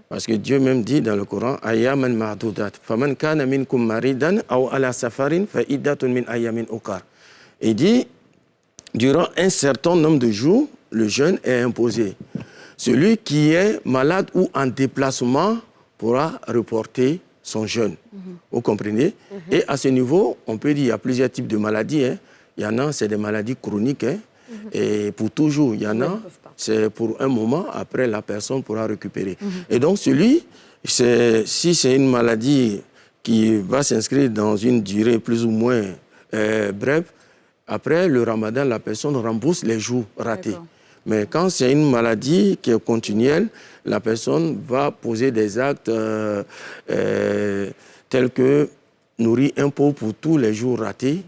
Parce que Dieu même dit dans le Coran, Ayyaman ma'dudat, faman kana minkum maridan aw ala safarin fa iddatun min ayyamin ukhar. Il dit, durant un certain nombre de jours, le jeûne est imposé. Celui qui est malade ou en déplacement pourra reporter son jeûne. Vous comprenez? Et à ce niveau, on peut dire qu'il y a plusieurs types de maladies. Il y en a, c'est des maladies chroniques. Et pour toujours, il y en a, c'est pour un moment, après la personne pourra récupérer. Et donc si c'est une maladie qui va s'inscrire dans une durée plus ou moins brève, après le Ramadan, la personne rembourse les jours ratés. Mais quand c'est une maladie qui est continuelle, la personne va poser des actes tels que nourrir un pauvre pour tous les jours ratés.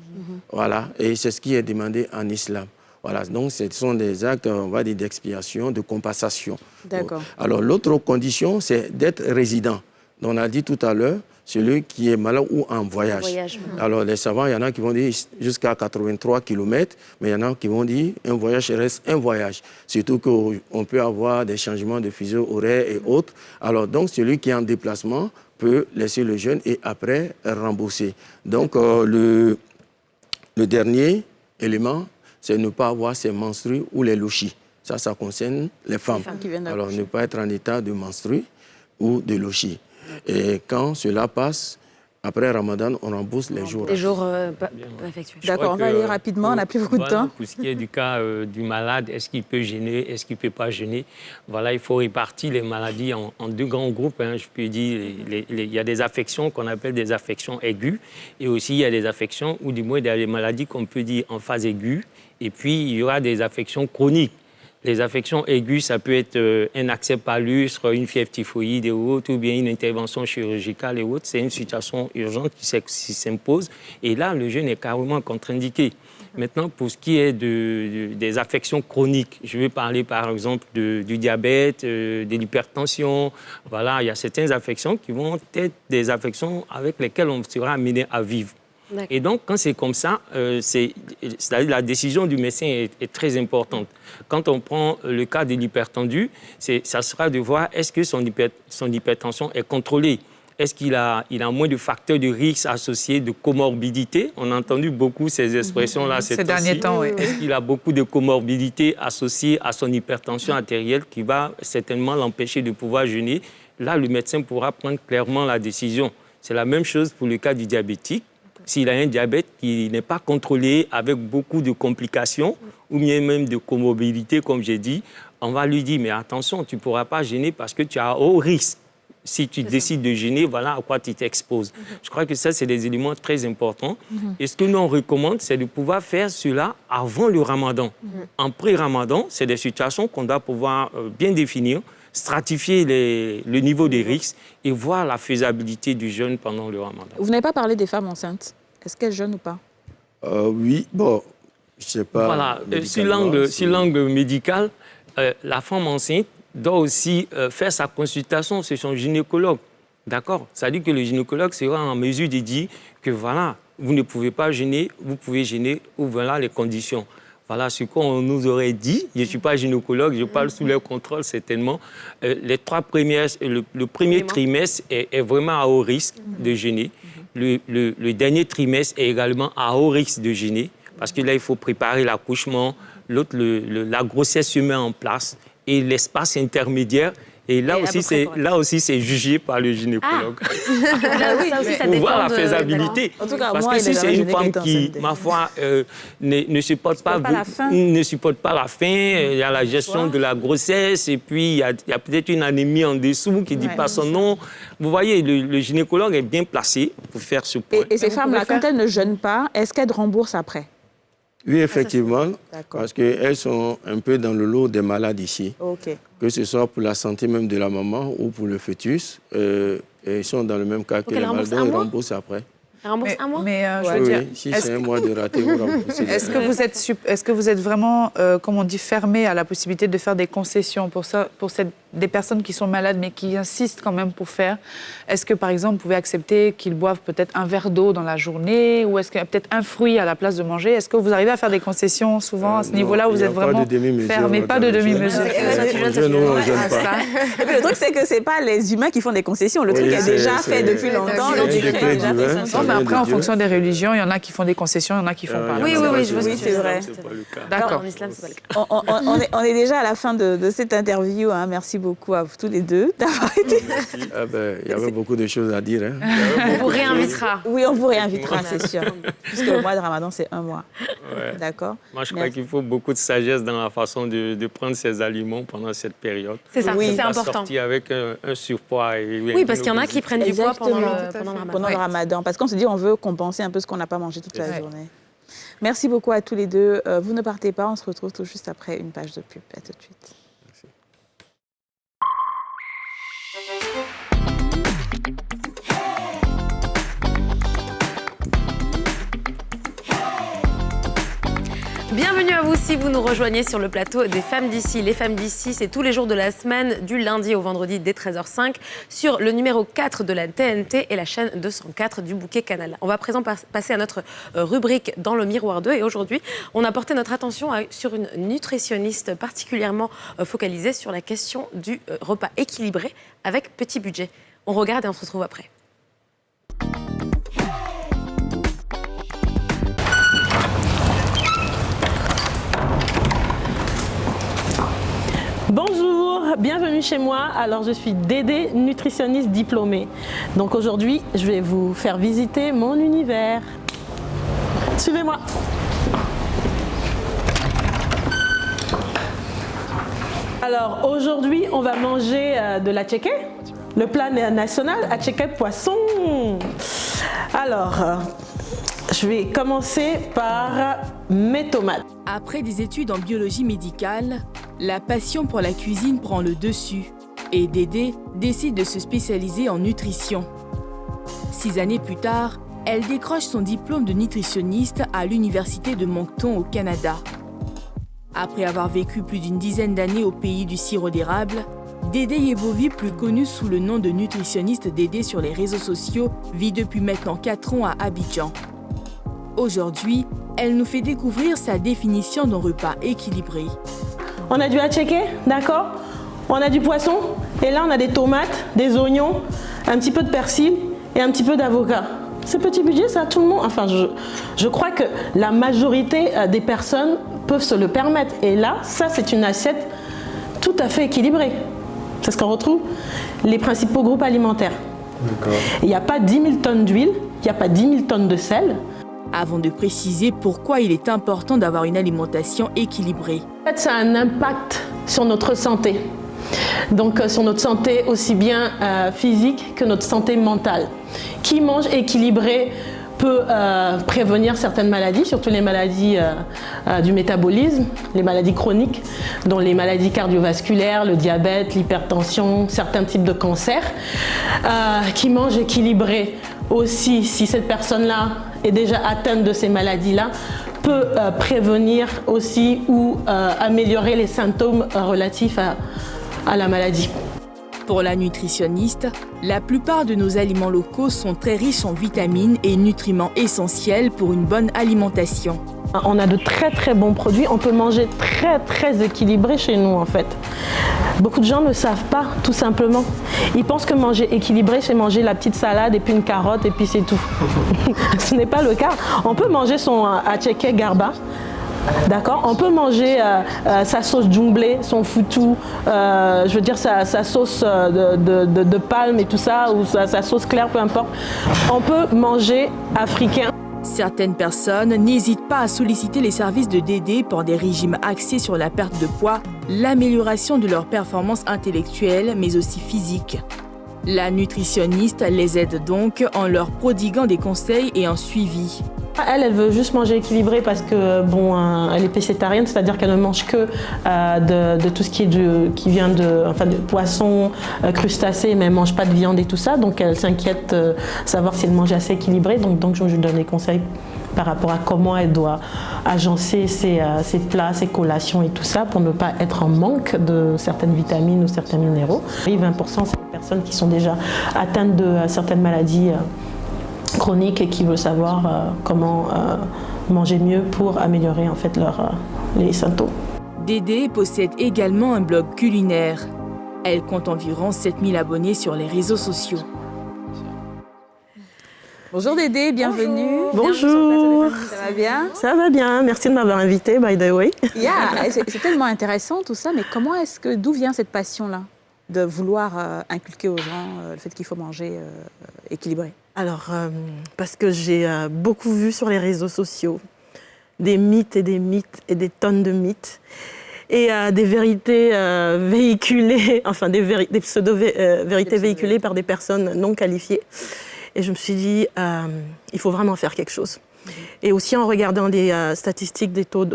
Voilà, et c'est ce qui est demandé en islam. Voilà, donc ce sont des actes, on va dire, d'expiation, de compensation. D'accord. Alors l'autre condition, c'est d'être résident. Donc, on a dit tout à l'heure, celui qui est malade ou en voyage. Alors, les savants, il y en a qui vont dire jusqu'à 83 km, mais il y en a qui vont dire un voyage reste un voyage. Surtout qu'on peut avoir des changements de fuseau horaire et autres. Alors, donc, celui qui est en déplacement peut laisser le jeûne et après rembourser. Donc, le dernier élément, c'est ne pas avoir ses menstrues ou les lochis. Ça concerne les femmes. Alors, ne pas être en état de menstrues ou de lochis. Et quand cela passe, après Ramadan, on rembourse les jours. Les jours pas effectués. D'accord, on va aller rapidement, on n'a plus beaucoup de temps. Pour ce qui est du cas du malade, est-ce qu'il peut jeûner, est-ce qu'il ne peut pas jeûner? Voilà, il faut répartir les maladies en 2 grands groupes. Je peux dire, il y a des affections qu'on appelle des affections aiguës. Et aussi, il y a des affections, ou du moins des maladies qu'on peut dire en phase aiguë. Et puis, il y aura des affections chroniques. Les affections aiguës, ça peut être un accès palustre, une fièvre typhoïde et autres, ou bien une intervention chirurgicale et autres. C'est une situation urgente qui s'impose. Et là, le jeûne est carrément contre-indiqué. Maintenant, pour ce qui est des affections chroniques, je vais parler par exemple du diabète, de l'hypertension. Voilà, il y a certaines affections qui vont être des affections avec lesquelles on sera amené à vivre. Et donc, quand c'est comme ça, c'est-à-dire la décision du médecin est très importante. Quand on prend le cas de l'hypertendu, ça sera de voir est-ce que son hypertension est contrôlée. Est-ce qu'il a moins de facteurs de risque associés de comorbidité? On a entendu beaucoup ces expressions-là ces derniers temps. Oui. Est-ce qu'il a beaucoup de comorbidités associées à son hypertension artérielle qui va certainement l'empêcher de pouvoir jeûner? Là, le médecin pourra prendre clairement la décision. C'est la même chose pour le cas du diabétique. S'il a un diabète qui n'est pas contrôlé avec beaucoup de complications ou bien même de comorbidités, comme j'ai dit, on va lui dire, mais attention, tu ne pourras pas jeûner parce que tu as haut risque. Si tu décides de jeûner, voilà à quoi tu t'exposes. Je crois que ça, c'est des éléments très importants. Et ce que nous, on recommande, c'est de pouvoir faire cela avant le ramadan. En pré-ramadan, c'est des situations qu'on doit pouvoir bien définir, stratifier le niveau des risques et voir la faisabilité du jeûne pendant le ramadan. Vous n'avez pas parlé des femmes enceintes. Est-ce qu'elles jeûnent ou pas? Oui, bon, je ne sais pas. Voilà, sur l'angle médical, la femme enceinte doit aussi faire sa consultation sur son gynécologue. D'accord? Ça dit que le gynécologue sera en mesure de dire que voilà, vous ne pouvez pas jeûner, vous pouvez jeûner, ou voilà les conditions. Voilà ce qu'on nous aurait dit. Je ne suis pas gynécologue, je parle sous leur contrôle certainement. Le premier trimestre est vraiment à haut risque de jeûner. Le dernier trimestre est également à haut risque de jeûner parce que là, il faut préparer l'accouchement. L'autre, la grossesse se met en place. Et l'espace intermédiaire, et là aussi, c'est jugé par le gynécologue. Pour voir la faisabilité. En tout cas, parce que si c'est une femme qui, ma foi, ne supporte pas la faim, il y a la gestion de la grossesse, et puis il y a peut-être une anémie en dessous qui ne dit pas son nom. Vous voyez, le gynécologue est bien placé pour faire ce point. Et ces femmes-là, quand elles ne jeûnent pas, est-ce qu'elles remboursent après? Oui, effectivement, parce qu'elles sont un peu dans le lot des malades ici. Que ce soit pour la santé même de la maman ou pour le fœtus. Elles sont dans le même cas que les malades, donc ils remboursent après. Elle rembourse un mois? Mais je veux dire, si c'est un mois de raté, vous remboursez. Est-ce que vous êtes vraiment, comme on dit, fermé à la possibilité de faire des concessions pour des personnes qui sont malades mais qui insistent quand même pour faire? Est-ce que, par exemple, vous pouvez accepter qu'ils boivent peut-être un verre d'eau dans la journée ou est-ce qu'il y a peut-être un fruit à la place de manger? Est-ce que vous arrivez à faire des concessions souvent à ce niveau-là où vous êtes vraiment fermé? Pas de demi-mesure. Non, je n'aime pas. Et puis le truc, c'est que ce n'est pas les humains qui font des concessions. Le truc est déjà fait depuis longtemps. Après, en fonction des religions, il y en a qui font des concessions, il y en a qui font pas. Oui, c'est vrai. D'accord. En islam, c'est pas le cas. On est déjà à la fin de cette interview. Merci beaucoup à vous tous les deux d'avoir été. Il y avait beaucoup de choses à dire. On vous réinvitera. Oui, on vous réinvitera, c'est sûr. Puisque le mois de Ramadan, c'est un mois. D'accord. Moi, je crois qu'il faut beaucoup de sagesse dans la façon de prendre ces aliments pendant cette période. C'est ça, c'est important. Sortir avec un surpoids. Oui, parce qu'il y en a qui prennent du poids pendant le Ramadan. Parce qu'on se dit on veut compenser un peu ce qu'on n'a pas mangé toute la journée. Merci beaucoup à tous les deux. Vous ne partez pas, on se retrouve tout juste après une page de pub. À tout de suite. Bienvenue à vous si vous nous rejoignez sur le plateau des Femmes d'ici. Les Femmes d'ici, c'est tous les jours de la semaine, du lundi au vendredi dès 13h05, sur le numéro 4 de la TNT et la chaîne 204 du Bouquet Canal. On va à présent passer à notre rubrique Dans le miroir 2. Et aujourd'hui, on a porté notre attention sur une nutritionniste particulièrement focalisée sur la question du repas équilibré avec petit budget. On regarde et on se retrouve après. Bonjour, bienvenue chez moi. Alors je suis Dédé, nutritionniste diplômée. Donc aujourd'hui, je vais vous faire visiter mon univers. Suivez-moi. Alors aujourd'hui, on va manger de la tchéké, le plat national à tchéké poisson. Alors, je vais commencer par mes tomates. Après des études en biologie médicale, La passion pour la cuisine prend le dessus et Dédé décide de se spécialiser en nutrition. 6 années plus tard, elle décroche son diplôme de nutritionniste à l'Université de Moncton au Canada. Après avoir vécu plus d'une dizaine d'années au pays du sirop d'érable, Dédé Yebovi, plus connue sous le nom de nutritionniste Dédé sur les réseaux sociaux, vit depuis maintenant 4 ans à Abidjan. Aujourd'hui, elle nous fait découvrir sa définition d'un repas équilibré. On a du attiéké, d'accord? On a du poisson, et là on a des tomates, des oignons, un petit peu de persil et un petit peu d'avocat. C'est petit budget, ça, tout le monde. Enfin, je crois que la majorité des personnes peuvent se le permettre. Et là, ça, c'est une assiette tout à fait équilibrée. C'est ce qu'on retrouve les principaux groupes alimentaires. Il n'y a pas 10 000 tonnes d'huile, il n'y a pas 10 000 tonnes de sel. Avant de préciser pourquoi il est important d'avoir une alimentation équilibrée. En fait, ça a un impact sur notre santé. Donc sur notre santé aussi bien physique que notre santé mentale. Qui mange équilibré peut prévenir certaines maladies, surtout les maladies du métabolisme, les maladies chroniques, dont les maladies cardiovasculaires, le diabète, l'hypertension, certains types de cancers. Qui mange équilibré aussi, si cette personne-là est déjà atteinte de ces maladies-là, peut prévenir aussi ou améliorer les symptômes relatifs à la maladie. Pour la nutritionniste, la plupart de nos aliments locaux sont très riches en vitamines et nutriments essentiels pour une bonne alimentation. On a de très très bons produits, on peut manger très très équilibré chez nous en fait. Beaucoup de gens ne savent pas, tout simplement. Ils pensent que manger équilibré, c'est manger la petite salade et puis une carotte et puis c'est tout. Ce n'est pas le cas. On peut manger son attiéké garba. D'accord, on peut manger sa sauce djumblé, son foutou, je veux dire sa sauce de palme et tout ça, ou sa sauce claire, peu importe. On peut manger africain. Certaines personnes n'hésitent pas à solliciter les services de Dédé pour des régimes axés sur la perte de poids, l'amélioration de leur performance intellectuelle, mais aussi physique. La nutritionniste les aide donc en leur prodiguant des conseils et un suivi. Elle veut juste manger équilibré parce que elle est pescétarienne, c'est-à-dire qu'elle ne mange que de tout ce qui vient de poissons, crustacés, mais elle ne mange pas de viande et tout ça. Donc elle s'inquiète savoir si elle mange assez équilibré. Donc je lui donne des conseils par rapport à comment elle doit agencer ses plats, ses collations et tout ça pour ne pas être en manque de certaines vitamines ou certains minéraux. Et 20%, c'est des personnes qui sont déjà atteintes de certaines maladies chroniques et qui veulent savoir comment manger mieux pour améliorer en fait les symptômes. Dédé possède également un blog culinaire. Elle compte environ 7000 abonnés sur les réseaux sociaux. Bonjour Dédé, bienvenue. Bonjour. Ça va bien? Ça va bien, merci de m'avoir invitée, by the way. C'est tellement intéressant tout ça, mais d'où vient cette passion-là de vouloir inculquer aux gens le fait qu'il faut manger équilibré? Alors, parce que j'ai beaucoup vu sur les réseaux sociaux des mythes et des tonnes de mythes et des vérités véhiculées, enfin des pseudo-vérités véhiculées par des personnes non qualifiées. Et je me suis dit, il faut vraiment faire quelque chose. Et aussi en regardant les statistiques des taux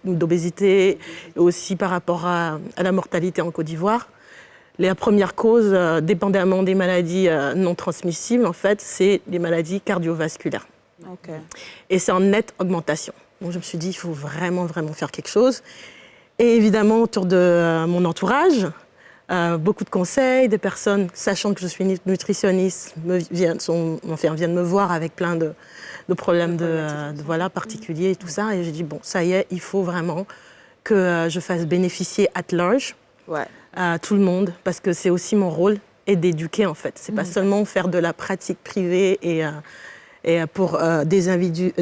d'obésité, et aussi par rapport à la mortalité en Côte d'Ivoire, la première cause, dépendamment des maladies non transmissibles, en fait, c'est les maladies cardiovasculaires. Okay. Et c'est en nette augmentation. Donc je me suis dit, il faut vraiment, vraiment faire quelque chose. Et évidemment, autour de mon entourage, beaucoup de conseils, des personnes, sachant que je suis nutritionniste, viennent me voir avec plein de problèmes particuliers et tout ça. Et j'ai dit, bon, ça y est, il faut vraiment que je fasse bénéficier at large. Ouais. Tout le monde, parce que c'est aussi mon rôle et d'éduquer en fait. C'est pas seulement faire de la pratique privée et pour des individus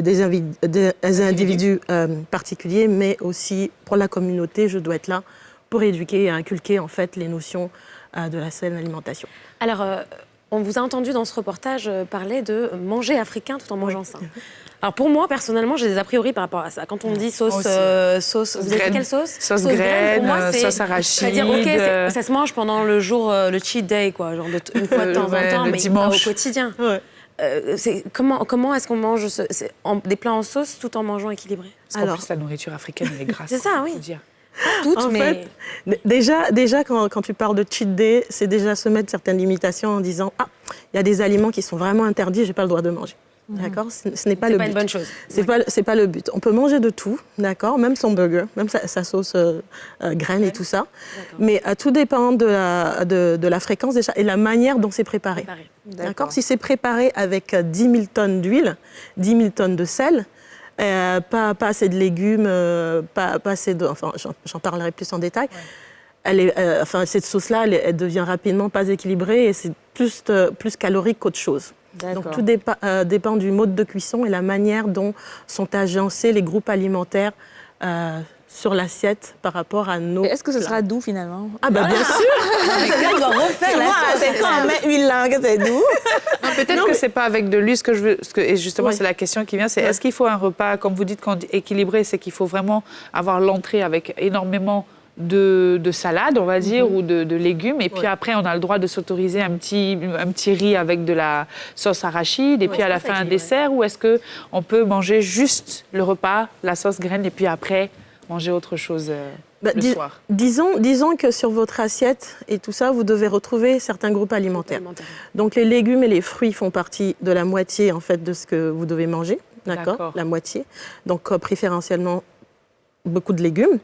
particuliers, mais aussi pour la communauté, je dois être là pour éduquer et inculquer en fait les notions de la saine alimentation. Alors, on vous a entendu dans ce reportage parler de manger africain tout en mangeant sain. Alors pour moi, personnellement, j'ai des a priori par rapport à ça. Quand on me dit sauce vous avez quelle sauce? Sauce graine, sauce arachide. C'est-à-dire, ok, ça se mange pendant le jour, le cheat day, quoi, genre une fois de temps en temps, mais pas au quotidien. Ouais. comment est-ce qu'on mange des plats en sauce tout en mangeant équilibré? Parce qu'en plus, la nourriture africaine, elle est grasse. C'est ça, oui. Dire. En fait, déjà quand tu parles de cheat day, c'est déjà se mettre certaines limitations en disant « Ah, il y a des aliments qui sont vraiment interdits, je n'ai pas le droit de manger. » D'accord? Ce n'est pas le but. C'est pas une bonne chose. C'est pas le but. On peut manger de tout, d'accord? Même son burger, même sa sauce graine et tout ça. Mais tout dépend de la fréquence déjà et la manière dont c'est préparé. D'accord? Si c'est préparé avec 10 000 tonnes d'huile, 10 000 tonnes de sel, pas assez de légumes, pas assez de... Enfin, j'en parlerai plus en détail. Cette sauce-là, elle devient rapidement pas équilibrée et c'est plus calorique qu'autre chose. Donc tout dépend du mode de cuisson et la manière dont sont agencés les groupes alimentaires sur l'assiette par rapport à nos... Est-ce que ce sera doux finalement? Ah bah bien sûr. On va refaire la sauce. C'est quand on met huile là que c'est doux. Peut-être que c'est pas avec de l'huile et justement c'est la question qui vient, c'est est-ce qu'il faut un repas, comme vous dites, équilibré, c'est qu'il faut vraiment avoir l'entrée avec énormément de salade, on va dire, ou de légumes. Et puis après, on a le droit de s'autoriser un petit riz avec de la sauce arachide. Et puis à la fin, un dessert. Ou est-ce qu'on peut manger juste le repas, la sauce graine, et puis après, manger autre chose le soir? Disons que sur votre assiette et tout ça, vous devez retrouver certains groupes alimentaires. Donc les légumes et les fruits font partie de la moitié, en fait, de ce que vous devez manger. D'accord. La moitié. Donc préférentiellement, beaucoup de légumes.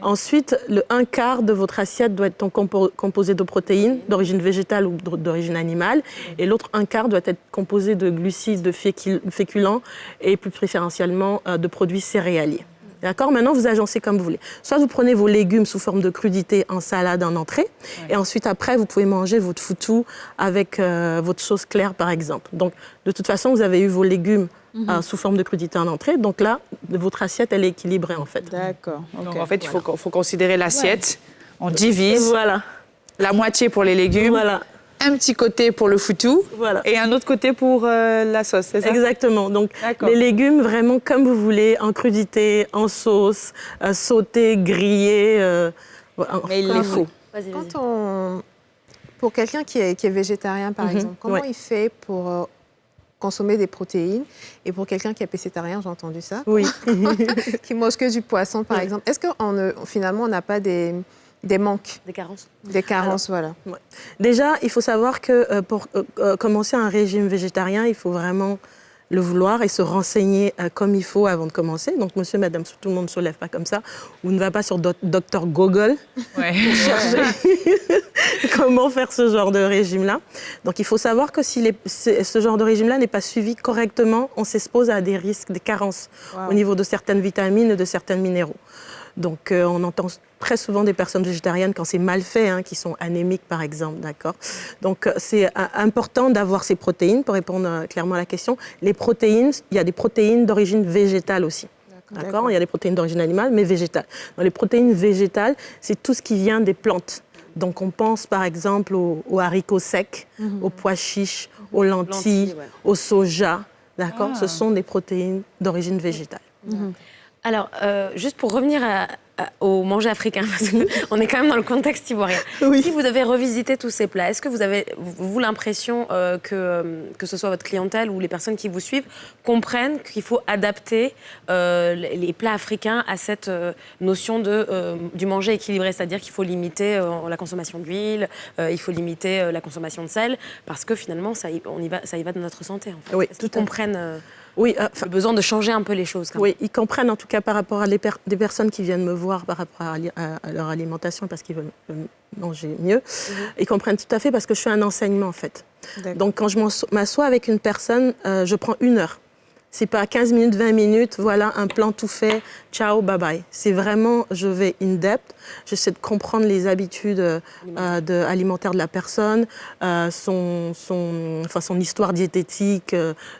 Ensuite, le 1/4 de votre assiette doit être composé de protéines d'origine végétale ou d'origine animale. Et l'autre 1/4 doit être composé de glucides, de féculents et plus préférentiellement de produits céréaliers. D'accord? Maintenant, vous agencez comme vous voulez. Soit vous prenez vos légumes sous forme de crudité en salade, en entrée. Et ensuite, après, vous pouvez manger votre foutou avec votre sauce claire, par exemple. Donc, de toute façon, vous avez eu vos légumes sous forme de crudité en entrée. Donc là, votre assiette, elle est équilibrée, en fait. D'accord. Okay. Donc, en fait, il faut considérer l'assiette. On divise. Voilà. La moitié pour les légumes. Voilà. Un petit côté pour le foutou et un autre côté pour la sauce, c'est ça? Exactement. Donc, les légumes, vraiment comme vous voulez, en crudité, en sauce, sauté, grillé, mais il les faut. Pour quelqu'un qui est végétarien, par exemple, comment il fait pour consommer des protéines? Et pour quelqu'un qui est pécétarien, j'ai entendu ça, qui mange que du poisson, par exemple, est-ce que finalement, on n'a pas des manques? Des carences. Des carences, voilà. Ouais. Déjà, il faut savoir que pour commencer un régime végétarien, il faut vraiment le vouloir et se renseigner comme il faut avant de commencer. Donc, monsieur, madame, tout le monde ne se lève pas comme ça. Ou ne va pas sur Dr Google pour chercher comment faire ce genre de régime-là. Donc, il faut savoir que si ce genre de régime-là n'est pas suivi correctement, on s'expose à des risques, des carences au niveau de certaines vitamines et de certains minéraux. Donc, on entend très souvent des personnes végétariennes, quand c'est mal fait, qui sont anémiques, par exemple, d'accord? Donc, c'est important d'avoir ces protéines, pour répondre clairement à la question. Les protéines, il y a des protéines d'origine végétale aussi, d'accord? Il y a des protéines d'origine animale, mais végétales. Dans les protéines végétales, c'est tout ce qui vient des plantes. Donc, on pense, par exemple, aux haricots secs, aux pois chiches, aux lentilles, au soja, d'accord? Ce sont des protéines d'origine végétale. Alors, juste pour revenir au manger africain, parce qu'on est quand même dans le contexte ivoirien. Si vous devez revisiter tous ces plats, est-ce que vous avez, vous, l'impression que ce soit votre clientèle ou les personnes qui vous suivent comprennent qu'il faut adapter les plats africains à cette notion du manger équilibré, c'est-à-dire qu'il faut limiter la consommation d'huile, il faut limiter la consommation de sel, parce que finalement, ça y va de notre santé, en fait. Est-ce qu'ils comprennent le besoin de changer un peu les choses. Oui, ils comprennent en tout cas par rapport à des personnes qui viennent me voir par rapport à leur alimentation parce qu'ils veulent manger mieux. Ils comprennent tout à fait parce que je fais un enseignement en fait. Donc quand je m'assois avec une personne, je prends 1 heure. C'est pas 15 minutes, 20 minutes, voilà un plan tout fait, ciao, bye bye. C'est vraiment, je vais in-depth, j'essaie de comprendre les habitudes alimentaires de la personne, son histoire diététique,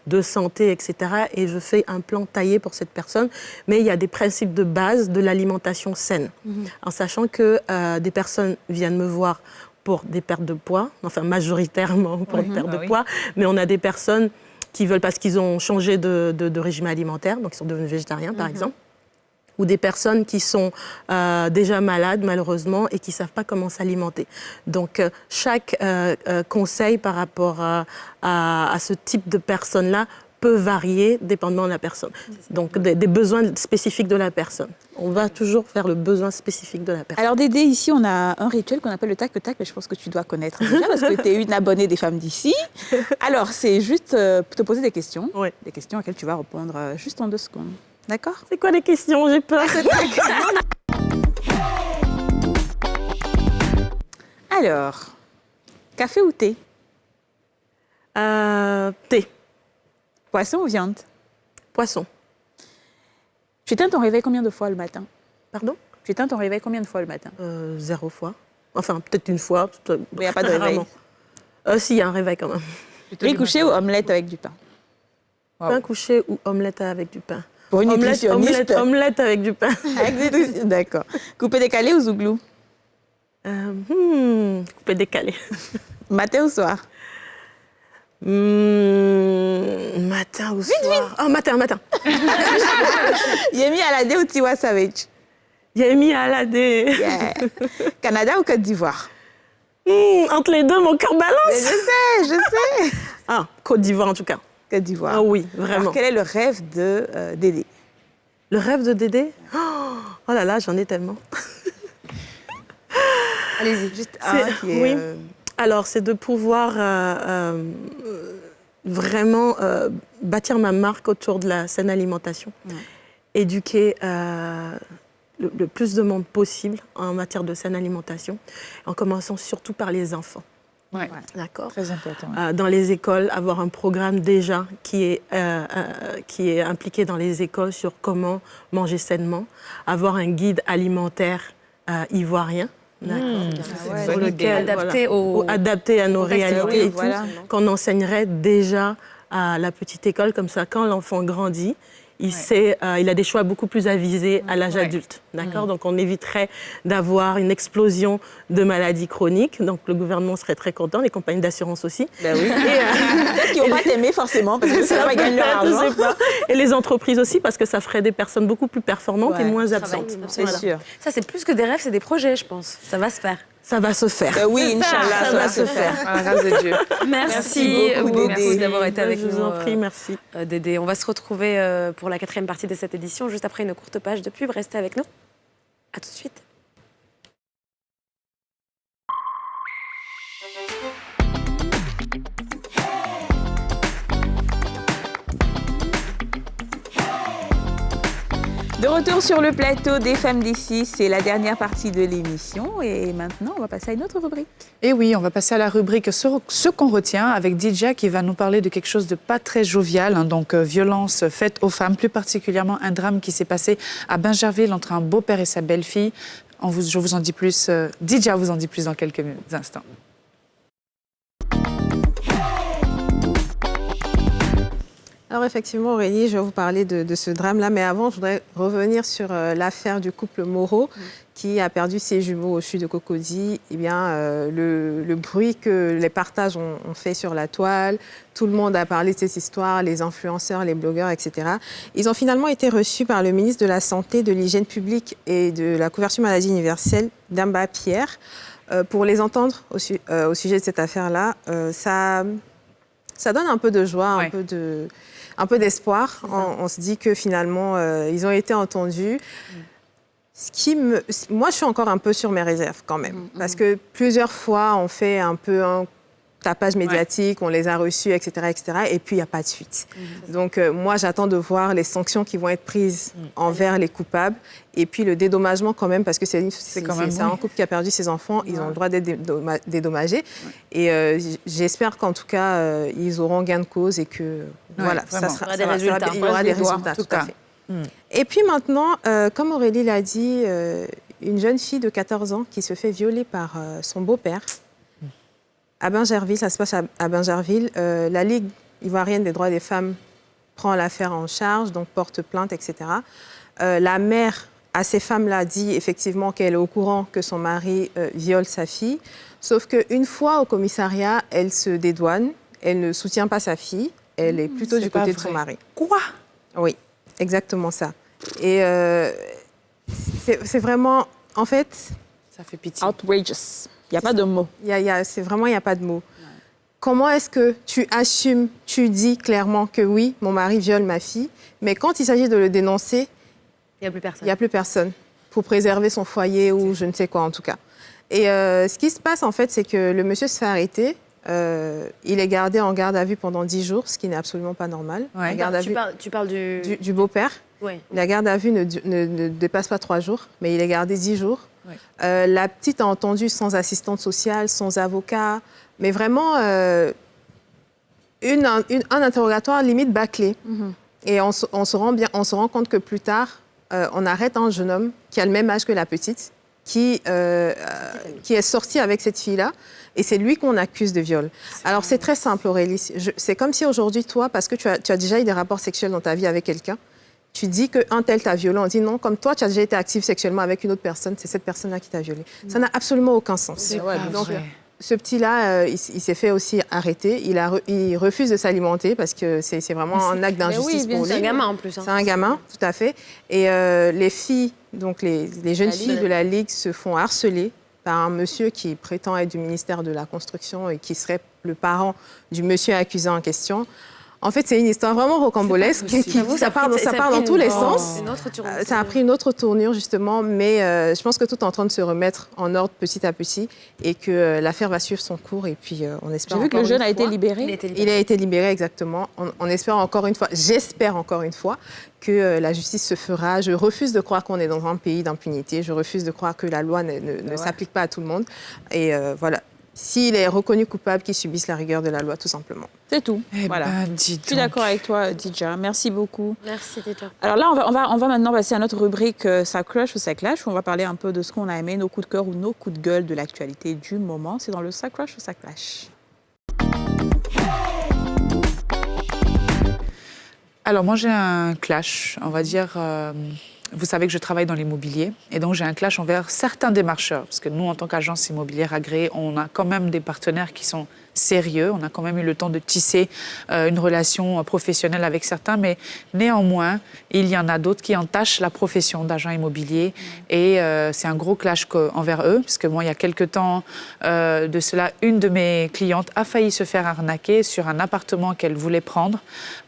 de santé, etc. Et je fais un plan taillé pour cette personne. Mais il y a des principes de base de l'alimentation saine. En sachant que des personnes viennent me voir pour des pertes de poids, enfin majoritairement pour des pertes de poids, mais on a des personnes qui veulent parce qu'ils ont changé de régime alimentaire, donc ils sont devenus végétariens par exemple. ou des personnes qui sont déjà malades, malheureusement, et qui ne savent pas comment s'alimenter. Donc, chaque conseil par rapport à ce type de personnes-là peut varier dépendant de la personne. Donc, des besoins spécifiques de la personne. On va toujours faire le besoin spécifique de la personne. Alors, Dédé, ici, on a un rituel qu'on appelle le tac-tac, mais je pense que tu dois connaître déjà, parce que tu es une abonnée des femmes d'ici. Alors, c'est juste te poser des questions, des questions auxquelles tu vas répondre juste en 2 secondes. D'accord? C'est quoi les questions? J'ai peur. Alors, café ou thé? Thé. Poisson ou viande? Poisson. Tu éteins ton réveil combien de fois le matin? Pardon? Tu éteins ton réveil combien de fois le matin? 0 fois. Enfin, peut-être une fois. Il n'y a pas de réveil? Si, il y a un réveil quand même. Riz couché ou omelette avec du pain? Pain couché ou omelette avec du pain? Pour une nutritionniste. Omelette avec du pain. D'accord. Coupé décalé ou zouglou? Coupé décalé. Matin ou soir? Matin ou soir? Oh, matin. Yemi Alade ou Tiwa Savage? Yemi Alade. Yeah. Canada ou Côte d'Ivoire? Entre les deux, mon cœur balance. Je sais. Ah, Côte d'Ivoire en tout cas. Côte d'Ivoire. Ah oui, vraiment. Alors, quel est le rêve de Dédé? Le rêve de Dédé? Oh là là, j'en ai tellement. Allez-y, juste oui. Alors, c'est de pouvoir vraiment bâtir ma marque autour de la saine alimentation. Éduquer le plus de monde possible en matière de saine alimentation, en commençant surtout par les enfants. Ouais. D'accord. Très important. Dans les écoles, avoir un programme déjà qui est impliqué dans les écoles sur comment manger sainement, avoir un guide alimentaire ivoirien. Sur lequel, adapté à nos réalités et tout, qu'on enseignerait déjà à la petite école, comme ça, quand l'enfant grandit, il a des choix beaucoup plus avisés à l'âge adulte. D'accord. Donc, on éviterait d'avoir une explosion de maladies chroniques. Donc, le gouvernement serait très content, les compagnies d'assurance aussi. Ben oui. Peut-être qu'ils vont pas t'aimer forcément, parce que ça va gagner leur argent. Je sais pas. Et les entreprises aussi, parce que ça ferait des personnes beaucoup plus performantes et moins absentes. C'est sûr. Ça, c'est plus que des rêves, c'est des projets, je pense. Ça va se faire. Ça va se faire. Oui, Inch'Allah, ça va se faire. À la grâce de Dieu. Merci beaucoup d'avoir été avec nous. Je vous en prie, merci. Dédé, on va se retrouver pour la 4e partie de cette édition, juste après une courte page de pub. Restez avec nous. À tout de suite. De retour sur le plateau des femmes d'ici, c'est la dernière partie de l'émission et maintenant on va passer à une autre rubrique. Et oui, on va passer à la rubrique ce qu'on retient avec Didja qui va nous parler de quelque chose de pas très jovial, hein, donc violence faite aux femmes, plus particulièrement un drame qui s'est passé à Bingerville entre un beau-père et sa belle-fille. Je vous en dis plus, Didja vous en dit plus dans quelques instants. Alors effectivement, Aurélie, je vais vous parler de ce drame-là, mais avant, je voudrais revenir sur l'affaire du couple Moreau qui a perdu ses jumeaux au CHU de Cocody. Eh bien, le bruit que les partages ont fait sur la toile, tout le monde a parlé de cette histoire, les influenceurs, les blogueurs, etc. Ils ont finalement été reçus par le ministre de la Santé, de l'Hygiène publique et de la couverture maladie universelle, Damba Pierre, pour les entendre au sujet de cette affaire-là. Ça donne un peu de joie, un peu d'espoir. On se dit que finalement, ils ont été entendus. Moi, je suis encore un peu sur mes réserves quand même. Parce que plusieurs fois, on fait un peu un tapage médiatique, on les a reçus, etc. et puis il n'y a pas de suite. Donc, moi, j'attends de voir les sanctions qui vont être prises envers les coupables. Et puis le dédommagement quand même, parce que c'est un couple qui a perdu ses enfants, ils ont le droit d'être dédommagés. Et j'espère qu'en tout cas, ils auront gain de cause et que voilà, il y aura des résultats. Il y aura des résultats, tout à fait. Et puis maintenant, comme Aurélie l'a dit, une jeune fille de 14 ans qui se fait violer par son beau-père à Bingerville, ça se passe à Bingerville. La Ligue ivoirienne des droits des femmes prend l'affaire en charge, donc porte plainte, etc. La mère à ces femmes-là dit effectivement qu'elle est au courant que son mari viole sa fille, sauf qu'une fois au commissariat, elle se dédouane, elle ne soutient pas sa fille, elle est plutôt du côté de son mari. Quoi? Oui, exactement ça. Et C'est vraiment, en fait... Ça fait pitié. Outrageous. Il n'y a pas de mots. C'est vraiment, il n'y a pas de mots. Comment est-ce que tu assumes, tu dis clairement que oui, mon mari viole ma fille, mais quand il s'agit de le dénoncer, il n'y a plus personne. Il n'y a plus personne pour préserver son foyer ou je ne sais quoi en tout cas. Et ce qui se passe en fait, c'est que le monsieur se fait arrêter. Il est gardé en garde à vue pendant 10 jours, ce qui n'est absolument pas normal. Ouais. Tu parles du beau-père. Oui. La garde à vue ne dépasse pas 3 jours, mais il est gardé 10 jours. Oui. La petite a entendu sans assistante sociale, sans avocat, mais vraiment un interrogatoire limite bâclé. Mm-hmm. Et on se rend compte que plus tard, on arrête un jeune homme qui a le même âge que la petite, qui est sorti avec cette fille-là, et c'est lui qu'on accuse de viol. Alors c'est très simple, Aurélie. C'est comme si aujourd'hui, toi, parce que tu as déjà eu des rapports sexuels dans ta vie avec quelqu'un, tu dis qu'un tel t'a violé. On dit non, comme toi, tu as déjà été active sexuellement avec une autre personne, c'est cette personne-là qui t'a violé. Ça n'a absolument aucun sens. Donc, ce petit-là, il s'est fait aussi arrêter. Il refuse de s'alimenter parce que c'est vraiment un acte d'injustice pour lui. C'est un gamin en plus. C'est un gamin, tout à fait. Et les filles, donc les jeunes filles de la Ligue se font harceler par un monsieur qui prétend être du ministère de la Construction et qui serait le parent du monsieur accusé en question. En fait, c'est une histoire vraiment rocambolesque. Ça part dans tous les sens. Ça a pris une autre tournure, justement. Mais je pense que tout est en train de se remettre en ordre petit à petit et que l'affaire va suivre son cours. Et puis, on espère. J'ai vu que le jeune a été libéré. Il a été libéré, exactement. On espère encore une fois, j'espère encore une fois, que la justice se fera. Je refuse de croire qu'on est dans un pays d'impunité. Je refuse de croire que la loi ne s'applique pas à tout le monde. Et voilà. S'il est reconnu coupable, qu'il subisse la rigueur de la loi, tout simplement. C'est tout. Voilà. Je suis d'accord avec toi, Dija. Merci beaucoup. Merci, Dija. Alors là, on va maintenant passer à notre rubrique Ça crush ou ça clash, où on va parler un peu de ce qu'on a aimé, nos coups de cœur ou nos coups de gueule de l'actualité du moment. C'est dans le Ça crush ou ça clash. Alors moi, j'ai un clash, on va dire... Vous savez que je travaille dans l'immobilier et donc j'ai un clash envers certains démarcheurs. Parce que nous, en tant qu'agence immobilière agréée, on a quand même des partenaires qui sont sérieux. On a quand même eu le temps de tisser une relation professionnelle avec certains. Mais néanmoins, il y en a d'autres qui entachent la profession d'agent immobilier. Et c'est un gros clash envers eux. Parce que moi, il y a quelques temps de cela, une de mes clientes a failli se faire arnaquer sur un appartement qu'elle voulait prendre.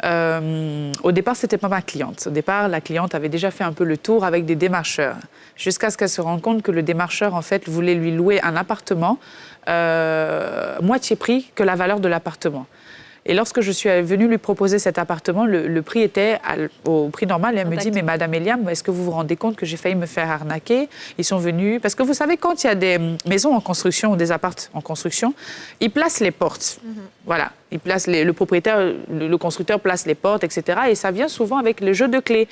Au départ, c'était pas ma cliente. Au départ, la cliente avait déjà fait un peu le tour avec des démarcheurs. Jusqu'à ce qu'elle se rende compte que le démarcheur, en fait, voulait lui louer un appartement moitié prix que la valeur de l'appartement. Et lorsque je suis venue lui proposer cet appartement, le prix était au prix normal. Et elle me dit, mais Madame Eliam, est-ce que vous vous rendez compte que j'ai failli me faire arnaquer? Ils sont venus... Parce que vous savez, quand il y a des maisons en construction ou des appartements en construction, ils placent les portes. Voilà. Ils placent le propriétaire, le constructeur place les portes, etc. Et ça vient souvent avec le jeu de clés.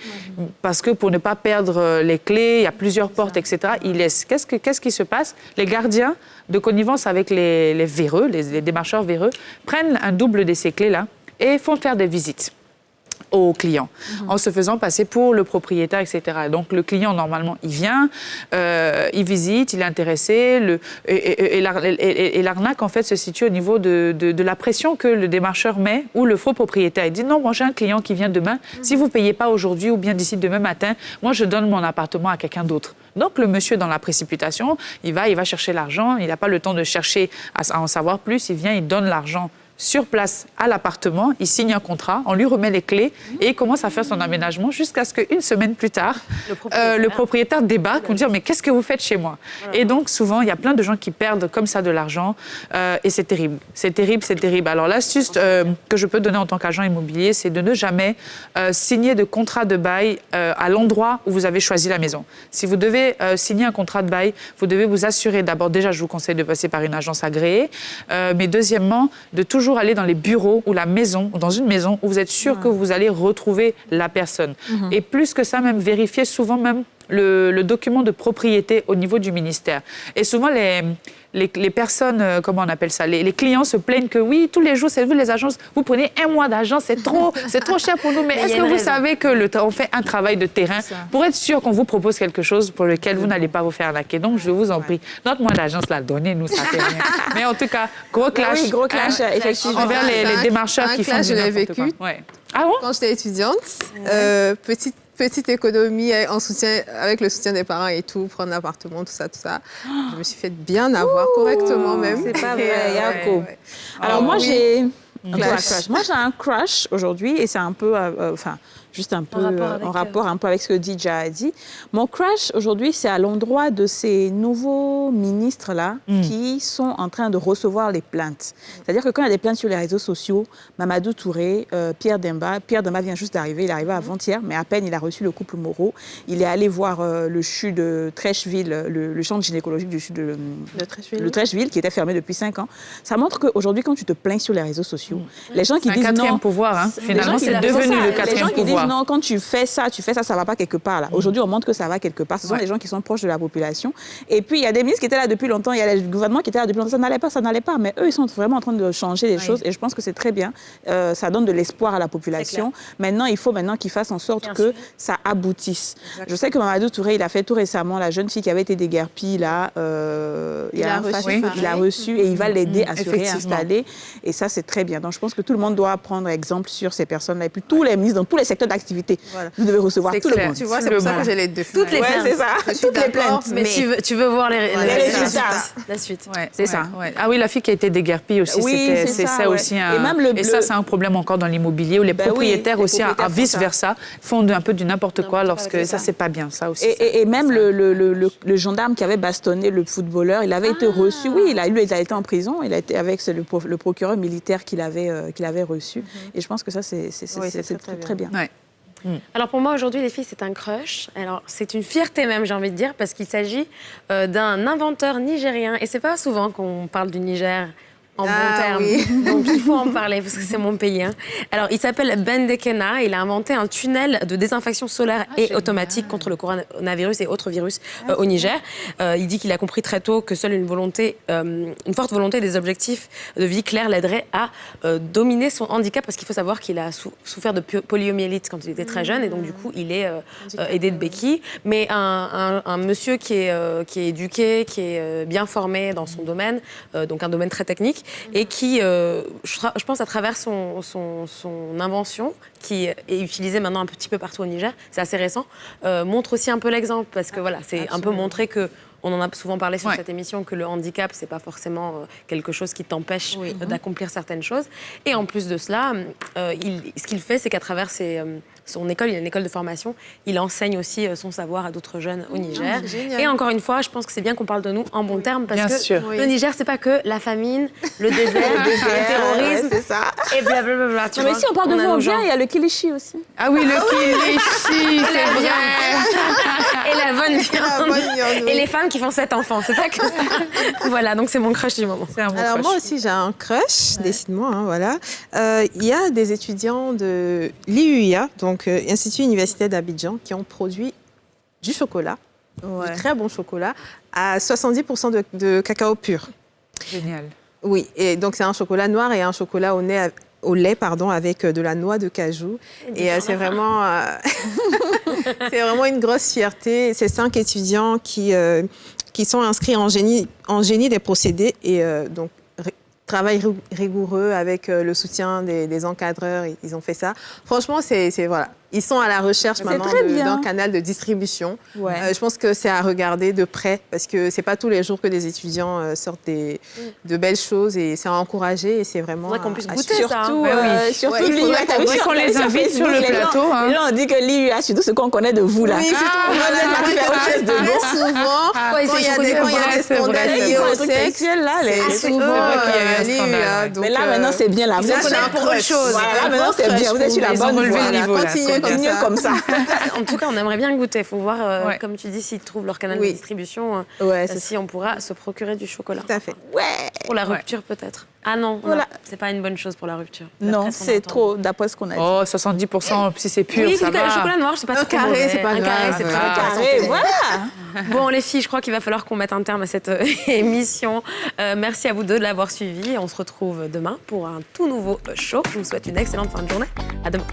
Parce que pour ne pas perdre les clés, il y a plusieurs portes, etc. Ils laissent. Qu'est-ce qui se passe? Les gardiens, de connivence avec les véreux, les démarcheurs véreux, prennent un double de ces clés-là et font faire des visites aux clients, en se faisant passer pour le propriétaire, etc. Donc, le client, normalement, il vient, il visite, il est intéressé. Et l'arnaque, en fait, se situe au niveau de la pression que le démarcheur met ou le faux propriétaire. Il dit, non, moi, j'ai un client qui vient demain. Si vous ne payez pas aujourd'hui ou bien d'ici demain matin, moi, je donne mon appartement à quelqu'un d'autre. Donc, le monsieur, dans la précipitation, il va chercher l'argent. Il n'a pas le temps de chercher à en savoir plus. Il vient, il donne l'argent sur place à l'appartement, il signe un contrat, on lui remet les clés et il commence à faire son aménagement jusqu'à ce qu'une semaine plus tard, le propriétaire débarque pour dire « mais qu'est-ce que vous faites chez moi ?» Et donc souvent, il y a plein de gens qui perdent comme ça de l'argent et c'est terrible. C'est terrible, c'est terrible. Alors l'astuce que je peux donner en tant qu'agent immobilier, c'est de ne jamais signer de contrat de bail à l'endroit où vous avez choisi la maison. Si vous devez signer un contrat de bail, vous devez vous assurer d'abord, déjà je vous conseille de passer par une agence agréée, mais deuxièmement, de toujours aller dans les bureaux ou la maison, ou dans une maison où vous êtes sûr que vous allez retrouver la personne. Et plus que ça, même vérifier souvent même le document de propriété au niveau du ministère. Et souvent, les personnes, comment on appelle ça, les clients se plaignent que oui, tous les jours, c'est vous les agences, vous prenez 1 mois d'agence, c'est trop cher pour nous. Mais est-ce que vous savez qu'on fait un travail de terrain pour être sûr qu'on vous propose quelque chose pour lequel vous n'allez pas vous faire arnaquer? Donc, je vous en prie, notre mois d'agence, là, donnez-nous, ça fait rien. Mais en tout cas, gros clash. Oui, gros clash, effectivement. Envers les démarcheurs qui font du n'importe quoi. Ouais. Ah bon? Quand j'étais étudiante, petite économie avec le soutien des parents et tout, prendre un appartement, tout ça. Je me suis fait bien avoir correctement même. C'est pas vrai, Yako. Ouais. Alors moi, j'ai un crush. Moi, j'ai un crush aujourd'hui et c'est un peu, juste un peu en rapport un peu avec ce que Dija a dit. Mon crush aujourd'hui, c'est à l'endroit de ces nouveaux ministres-là qui sont en train de recevoir les plaintes. C'est-à-dire que quand il y a des plaintes sur les réseaux sociaux, Mamadou Touré, Pierre Demba vient juste d'arriver, il est arrivé avant-hier, mais à peine il a reçu le couple Moreau. Il est allé voir le CHU de Trècheville, le centre gynécologique du CHU de Trècheville, qui était fermé depuis 5 ans. Ça montre qu'aujourd'hui, quand tu te plains sur les réseaux sociaux, les gens qui disent non... C'est un quatrième pouvoir, hein. Finalement, c'est devenu le quatrième pouvoir. Non, quand tu fais ça, ça va pas quelque part là. Aujourd'hui, on montre que ça va quelque part. Ce sont des gens qui sont proches de la population. Et puis, il y a des ministres qui étaient là depuis longtemps, il y a le gouvernement qui était là depuis longtemps. Ça n'allait pas. Mais eux, ils sont vraiment en train de changer les choses. Et je pense que c'est très bien. Ça donne de l'espoir à la population. Maintenant, il faut qu'ils fassent en sorte que ça aboutisse. Exactement. Je sais que Mamadou Touré, il a fait tout récemment, la jeune fille qui avait été déguerpie là, il a reçu et il va l'aider à se réinstaller. Et ça, c'est très bien. Donc, je pense que tout le monde doit prendre exemple sur ces personnes-là. Et puis, tous les ministres dans tous les secteurs d'activité. Voilà. Vous devez recevoir tout le monde. Tu vois, c'est pour ça que j'ai les deux. Toutes les plaintes. C'est ça. Toutes les plaintes. Mais tu veux voir les résultats. La suite. C'est ça. Ah oui, la fille qui a été déguerpie aussi, c'est ça aussi. Et ça, c'est un problème encore dans l'immobilier où les propriétaires aussi, à vice-versa, font un peu du n'importe quoi lorsque ça, c'est pas bien. Ça aussi. Et même le gendarme qui avait bastonné le footballeur, il avait été reçu. Oui, il a été en prison. Il a été avec le procureur militaire qu'il avait reçu. Et je pense que ça, c'est très bien. Alors pour moi aujourd'hui les filles c'est un crush. Alors c'est une fierté même j'ai envie de dire parce qu'il s'agit d'un inventeur nigérien et c'est pas souvent qu'on parle du Niger en bon terme. Oui. Donc il faut en parler parce que c'est mon pays. Hein. Alors il s'appelle Ben Dekena, il a inventé un tunnel de désinfection solaire et automatique contre le coronavirus et autres virus au Niger. Il dit qu'il a compris très tôt que seule une forte volonté des objectifs de vie clairs l'aiderait à dominer son handicap parce qu'il faut savoir qu'il a souffert de poliomyélite quand il était très jeune et donc du coup il est aidé de béquilles. Mais un monsieur qui est éduqué, qui est bien formé dans son domaine, donc un domaine très technique, et qui, je pense, à travers son invention, qui est utilisée maintenant un petit peu partout au Niger, c'est assez récent, montre aussi un peu l'exemple, parce que voilà, c'est un peu montrer que on en a souvent parlé sur cette émission, que le handicap, c'est pas forcément quelque chose qui t'empêche d'accomplir certaines choses. Et en plus de cela, ce qu'il fait, c'est qu'à travers son école, il a une école de formation, il enseigne aussi son savoir à d'autres jeunes au Niger. Et encore une fois, je pense que c'est bien qu'on parle de nous en bon terme, parce que le Niger, c'est pas que la famine, le désert, le terrorisme, c'est ça. Et blablabla. Mais ici, on parle de vous bien, il y a le kilichi aussi. Ah oui, le kilichi, c'est vrai. Et la bonne viande. Et les femmes qui font 7 enfants, c'est pas que ça. Voilà, donc c'est mon crush du moment. Alors moi aussi, j'ai un crush, décidément, hein, voilà. Il y a des étudiants de l'IUIA, donc Institut universitaire d'Abidjan, qui ont produit du chocolat, du très bon chocolat, à 70% de cacao pur. Génial. Oui, et donc c'est un chocolat noir et un chocolat au lait, avec de la noix de cajou. Et c'est vraiment, c'est vraiment une grosse fierté. C'est 5 étudiants qui sont inscrits en génie des procédés et donc travail rigoureux avec le soutien des encadreurs. Ils ont fait ça. Franchement, voilà. Ils sont à la recherche maintenant d'un canal de distribution. Je pense que c'est à regarder de près parce que c'est pas tous les jours que des étudiants sortent de belles choses et c'est à encourager et c'est vraiment. Il faudrait qu'on puisse goûter ça. Surtout il faudrait qu'on les invite sur le plateau. Là, on dit que l'IUA, surtout ce qu'on connaît de vous là. Oui, c'est souvent. Quand il y a des scandales liés au sexe, souvent mais là maintenant c'est bien là. Vous êtes pour autre chose. Là maintenant c'est bien. Vous êtes sur la bonne voie. Continuez comme ça. En tout cas, on aimerait bien goûter. Il faut voir, comme tu dis, s'ils trouvent leur canal de distribution, si on pourra se procurer du chocolat. Tout à fait. Pour la rupture, peut-être. Ah non, c'est pas une bonne chose pour la rupture. Non, c'est trop, d'après ce qu'on a dit. Oh, 70%, si c'est pur, ça va. Le chocolat noir, c'est pas trop mauvais. C'est pas grave. C'est très carré, voilà. Bon, les filles, je crois qu'il va falloir qu'on mette un terme à cette émission. Merci à vous deux de l'avoir suivi. On se retrouve demain pour un tout nouveau show. Je vous souhaite une excellente fin de journée. À demain.